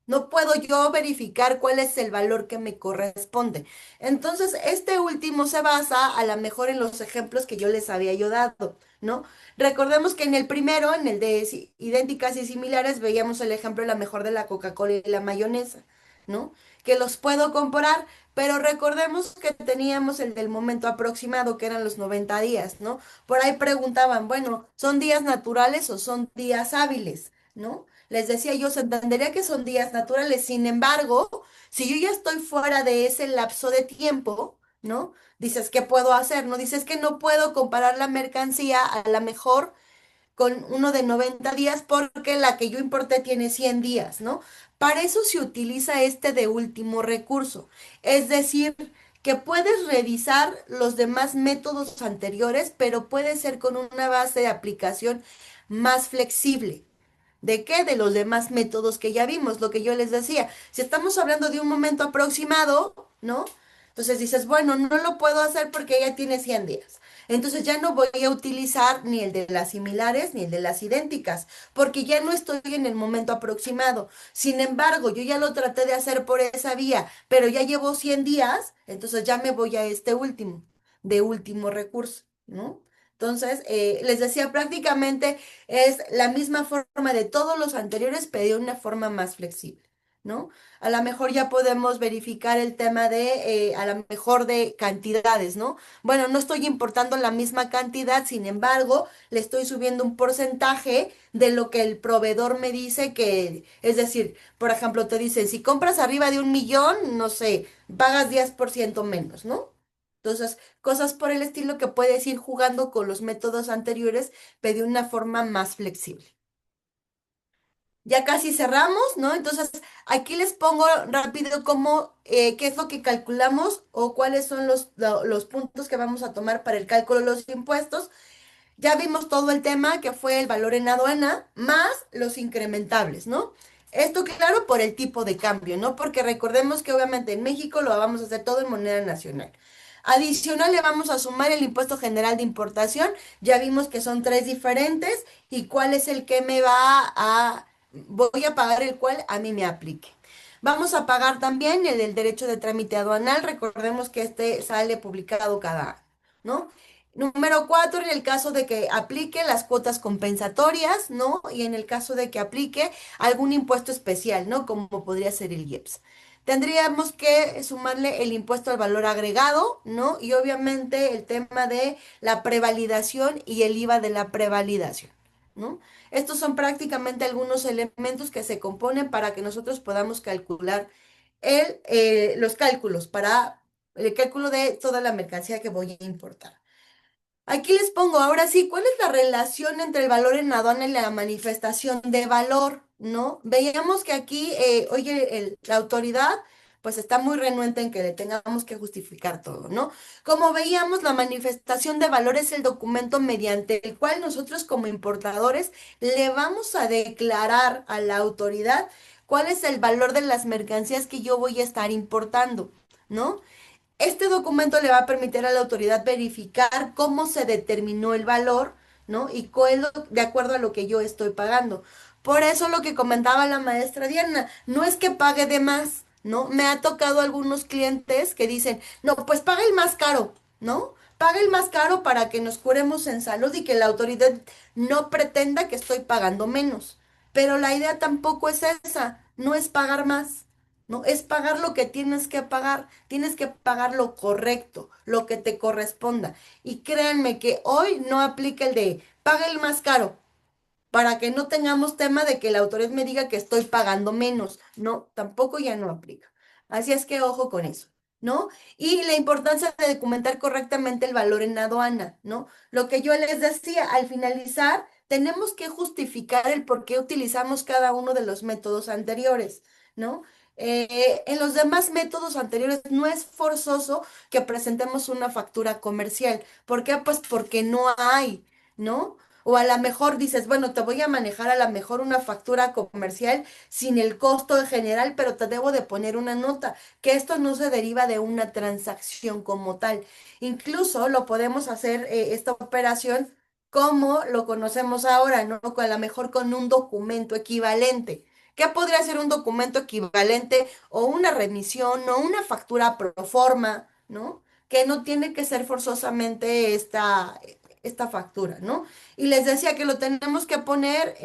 no puedo yo verificar cuál es el valor que me corresponde. Entonces, este último se basa a lo mejor en los ejemplos que yo les había yo dado, ¿no? Recordemos que en el primero, en el de idénticas y similares, veíamos el ejemplo a lo mejor de la Coca-Cola y la mayonesa, ¿no? Que los puedo comparar, pero recordemos que teníamos el del momento aproximado, que eran los 90 días, ¿no? Por ahí preguntaban, bueno, ¿son días naturales o son días hábiles? ¿No? Les decía yo, se entendería que son días naturales, sin embargo, si yo ya estoy fuera de ese lapso de tiempo, ¿no? Dices, ¿qué puedo hacer? No dices que no puedo comparar la mercancía a la mejor con uno de 90 días porque la que yo importé tiene 100 días, ¿no? Para eso se utiliza este de último recurso. Es decir, que puedes revisar los demás métodos anteriores, pero puede ser con una base de aplicación más flexible. ¿De qué? De los demás métodos que ya vimos, lo que yo les decía. Si estamos hablando de un momento aproximado, ¿no? Entonces dices, bueno, no lo puedo hacer porque ya tiene 100 días. Entonces ya no voy a utilizar ni el de las similares ni el de las idénticas, porque ya no estoy en el momento aproximado. Sin embargo, yo ya lo traté de hacer por esa vía, pero ya llevo 100 días, entonces ya me voy a este último, de último recurso, ¿no? Entonces, les decía, prácticamente es la misma forma de todos los anteriores, pero de una forma más flexible, ¿no? A lo mejor ya podemos verificar el tema de, a lo mejor de cantidades, ¿no? Bueno, no estoy importando la misma cantidad, sin embargo, le estoy subiendo un porcentaje de lo que el proveedor me dice que, es decir, por ejemplo, te dicen, si compras arriba de 1 millón, no sé, pagas 10% menos, ¿no? Entonces, cosas por el estilo que puedes ir jugando con los métodos anteriores, pero de una forma más flexible. Ya casi cerramos, ¿no? Entonces, aquí les pongo rápido cómo, qué es lo que calculamos o cuáles son los puntos que vamos a tomar para el cálculo de los impuestos. Ya vimos todo el tema que fue el valor en aduana más los incrementables, ¿no? Esto claro por el tipo de cambio, ¿no? Porque recordemos que obviamente en México lo vamos a hacer todo en moneda nacional. Adicional le vamos a sumar el impuesto general de importación. Ya vimos que son tres diferentes y cuál es el que voy a pagar el cual a mí me aplique. Vamos a pagar también el del derecho de trámite aduanal. Recordemos que este sale publicado cada año, ¿no? Número 4, en el caso de que aplique las cuotas compensatorias, ¿no? Y en el caso de que aplique algún impuesto especial, ¿no? Como podría ser el IEPS. Tendríamos que sumarle el impuesto al valor agregado, ¿no? Y obviamente el tema de la prevalidación y el IVA de la prevalidación, ¿no? Estos son prácticamente algunos elementos que se componen para que nosotros podamos calcular los cálculos para el cálculo de toda la mercancía que voy a importar. Aquí les pongo ahora sí, ¿cuál es la relación entre el valor en aduana y la manifestación de valor? ¿No? Veíamos que aquí, oye, la autoridad pues está muy renuente en que le tengamos que justificar todo, ¿no? Como veíamos, la manifestación de valor es el documento mediante el cual nosotros como importadores le vamos a declarar a la autoridad cuál es el valor de las mercancías que yo voy a estar importando, ¿no? Este documento le va a permitir a la autoridad verificar cómo se determinó el valor, ¿no? Y de acuerdo a lo que yo estoy pagando. Por eso lo que comentaba la maestra Diana, no es que pague de más, ¿no? Me ha tocado algunos clientes que dicen, no, pues paga el más caro, ¿no? Paga el más caro para que nos curemos en salud y que la autoridad no pretenda que estoy pagando menos. Pero la idea tampoco es esa, no es pagar más, ¿no? Es pagar lo que tienes que pagar lo correcto, lo que te corresponda. Y créanme que hoy no aplica el de paga el más caro, para que no tengamos tema de que la autoridad me diga que estoy pagando menos. No, tampoco ya no aplica. Así es que ojo con eso, ¿no? Y la importancia de documentar correctamente el valor en aduana, ¿no? Lo que yo les decía, al finalizar, tenemos que justificar el por qué utilizamos cada uno de los métodos anteriores, ¿no? En los demás métodos anteriores no es forzoso que presentemos una factura comercial. ¿Por qué? Pues porque no hay, ¿no? O a lo mejor dices, bueno, te voy a manejar a lo mejor una factura comercial sin el costo en general, pero te debo de poner una nota, que esto no se deriva de una transacción como tal. Incluso lo podemos hacer, esta operación, como lo conocemos ahora, ¿no? A lo mejor con un documento equivalente. ¿Qué podría ser un documento equivalente o una remisión o una factura pro forma, ¿no? Que no tiene que ser forzosamente esta factura, ¿no? Y les decía que lo tenemos que poner,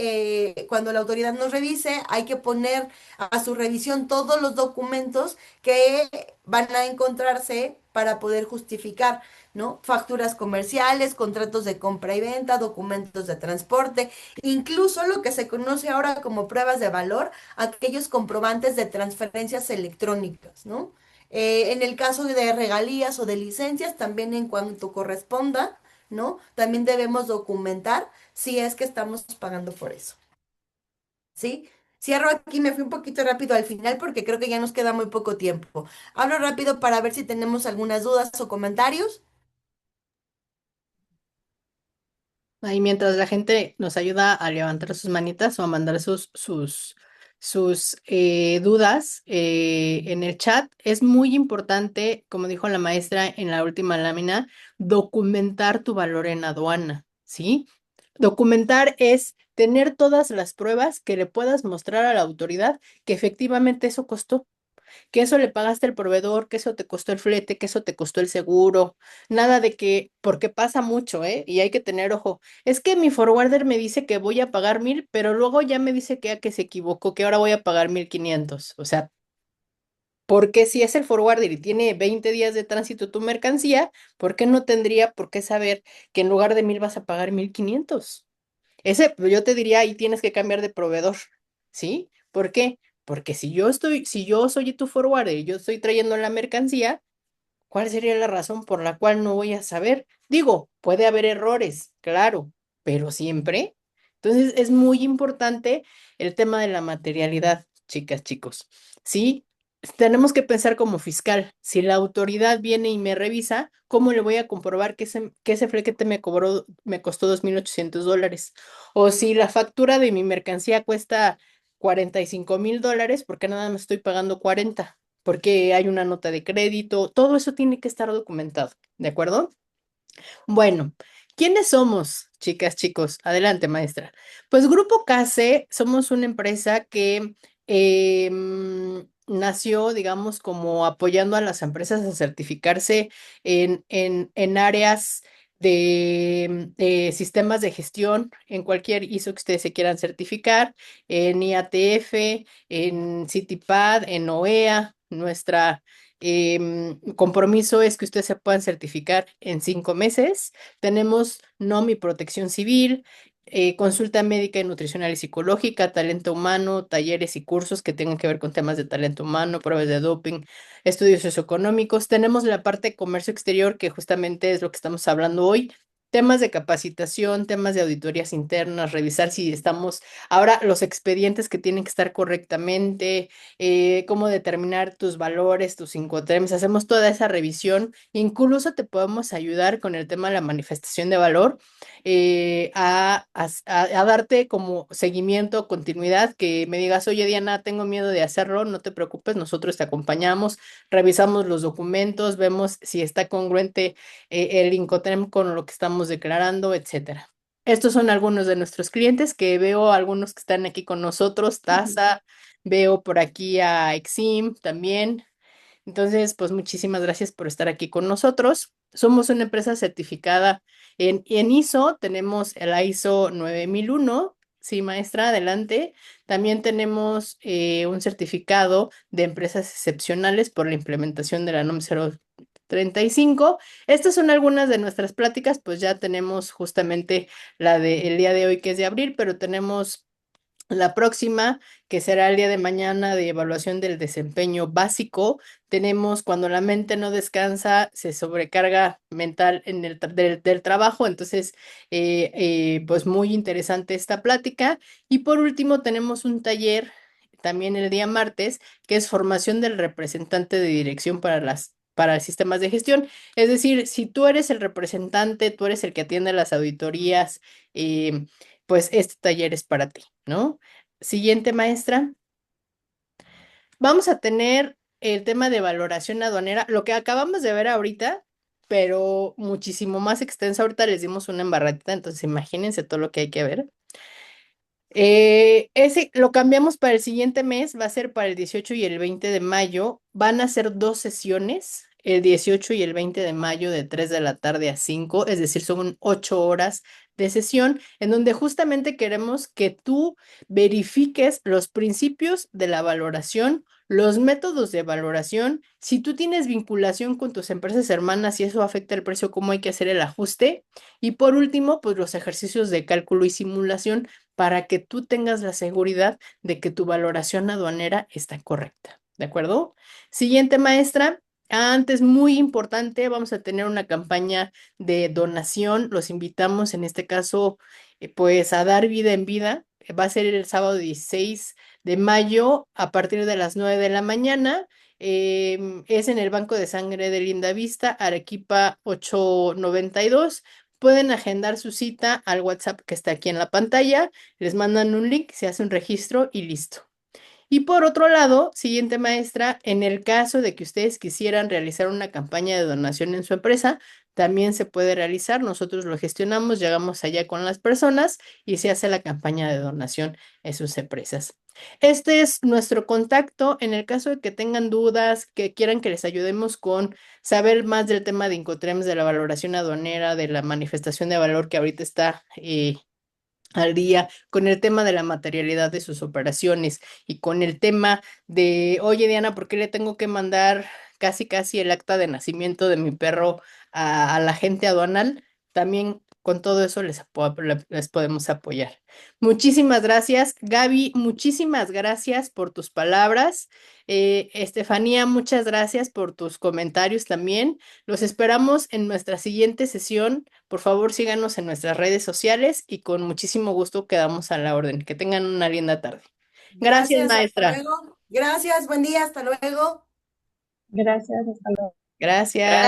cuando la autoridad nos revise, hay que poner a su revisión todos los documentos que van a encontrarse para poder justificar, ¿no? Facturas comerciales, contratos de compra y venta, documentos de transporte, incluso lo que se conoce ahora como pruebas de valor, aquellos comprobantes de transferencias electrónicas, ¿no? En el caso de regalías o de licencias, también en cuanto corresponda, ¿no? También debemos documentar si es que estamos pagando por eso, ¿sí? Cierro aquí, me fui un poquito rápido al final porque creo que ya nos queda muy poco tiempo. Hablo rápido para ver si tenemos algunas dudas o comentarios. Ahí mientras la gente nos ayuda a levantar sus manitas o a mandar sus dudas en el chat, es muy importante, como dijo la maestra en la última lámina, documentar tu valor en aduana, ¿sí? Documentar es tener todas las pruebas que le puedas mostrar a la autoridad que efectivamente eso costó, que eso le pagaste al proveedor, que eso te costó el flete, que eso te costó el seguro, nada de que, porque pasa mucho, ¿eh? Y hay que tener ojo. Es que mi forwarder me dice que voy a pagar 1,000, pero luego ya me dice que se equivocó, que ahora voy a pagar 1,500. O sea, porque si es el forwarder y tiene 20 días de tránsito tu mercancía, ¿por qué no tendría por qué saber que en lugar de 1,000 vas a pagar 1,500? Ese, pues, yo te diría, ahí tienes que cambiar de proveedor, ¿sí? ¿Por qué? Porque si yo soy tu forwarder y yo estoy trayendo la mercancía, ¿cuál sería la razón por la cual no voy a saber? Digo, puede haber errores, claro, pero siempre. Entonces, es muy importante el tema de la materialidad, chicas, chicos. Sí, tenemos que pensar como fiscal. Si la autoridad viene y me revisa, ¿cómo le voy a comprobar que ese flequete me costó $2,800? O si la factura de mi mercancía cuesta $45,000, ¿por qué nada más estoy pagando 40? Porque hay una nota de crédito, todo eso tiene que estar documentado, ¿de acuerdo? Bueno, ¿quiénes somos, chicas, chicos? Adelante, maestra. Pues Grupo CASE somos una empresa que nació, digamos, como apoyando a las empresas a certificarse en áreas de sistemas de gestión, en cualquier ISO que ustedes se quieran certificar, en IATF, en CityPad, en OEA. Nuestra compromiso es que ustedes se puedan certificar en 5 meses. Tenemos NOM y protección civil, consulta médica y nutricional y psicológica, talento humano, talleres y cursos que tengan que ver con temas de talento humano, pruebas de doping, estudios socioeconómicos. Tenemos la parte de comercio exterior, que justamente es lo que estamos hablando hoy. Temas de capacitación, temas de auditorías internas, revisar si estamos, ahora los expedientes que tienen que estar correctamente, cómo determinar tus valores, tus incoterms, hacemos toda esa revisión. Incluso te podemos ayudar con el tema de la manifestación de valor, a darte como seguimiento, continuidad, que me digas, oye Diana, tengo miedo de hacerlo, no te preocupes, nosotros te acompañamos, revisamos los documentos, vemos si está congruente el Incoterm con lo que estamos declarando, etcétera. Estos son algunos de nuestros clientes, que veo algunos que están aquí con nosotros, TASA, veo por aquí a Exim también. Entonces, pues muchísimas gracias por estar aquí con nosotros. Somos una empresa certificada en ISO, tenemos el ISO 9001, Sí, maestra, adelante. También tenemos un certificado de empresas excepcionales por la implementación de la NOM 035. Estas son algunas de nuestras pláticas, pues ya tenemos justamente la del día de hoy que es de abril, pero tenemos la próxima, que será el día de mañana, de evaluación del desempeño básico. Tenemos cuando la mente no descansa, se sobrecarga mental en del trabajo. Entonces, pues muy interesante esta plática. Y por último, tenemos un taller también el día martes, que es formación del representante de dirección para sistemas de gestión. Es decir, si tú eres el representante, tú eres el que atiende las auditorías, pues este taller es para ti, ¿no? Siguiente, maestra. Vamos a tener el tema de valoración aduanera, lo que acabamos de ver ahorita, pero muchísimo más extensa. Ahorita les dimos una embarradita, entonces imagínense todo lo que hay que ver. Ese lo cambiamos para el siguiente mes, va a ser para el 18 y el 20 de mayo. Van a ser dos sesiones, el 18 y el 20 de mayo de 3 de la tarde a 5, es decir, son 8 horas de sesión en donde justamente queremos que tú verifiques los principios de la valoración, los métodos de valoración, si tú tienes vinculación con tus empresas hermanas y eso afecta el precio, cómo hay que hacer el ajuste. Y por último, pues los ejercicios de cálculo y simulación para que tú tengas la seguridad de que tu valoración aduanera está correcta. ¿De acuerdo? Siguiente, maestra. Antes, muy importante, vamos a tener una campaña de donación. Los invitamos en este caso, pues a dar vida en vida. Va a ser el sábado 16 de mayo a partir de las 9 de la mañana. Es en el Banco de Sangre de Lindavista, Arequipa 892. Pueden agendar su cita al WhatsApp que está aquí en la pantalla, les mandan un link, se hace un registro y listo. Y por otro lado, siguiente, maestra, en el caso de que ustedes quisieran realizar una campaña de donación en su empresa, también se puede realizar. Nosotros lo gestionamos, llegamos allá con las personas y se hace la campaña de donación en sus empresas. Este es nuestro contacto. En el caso de que tengan dudas, que quieran que les ayudemos con saber más del tema de Incoterms, de la valoración aduanera, de la manifestación de valor que ahorita está al día, con el tema de la materialidad de sus operaciones y con el tema de, oye, Diana, ¿por qué le tengo que mandar casi el acta de nacimiento de mi perro a la gente aduanal? También con todo eso les podemos apoyar. Muchísimas gracias, Gaby, muchísimas gracias por tus palabras. Estefanía, muchas gracias por tus comentarios también. Los esperamos en nuestra siguiente sesión. Por favor, síganos en nuestras redes sociales y con muchísimo gusto quedamos a la orden. Que tengan una linda tarde. Gracias, Gracias, hasta maestra. luego. Gracias, buen día, hasta luego. Gracias, hasta luego. Gracias.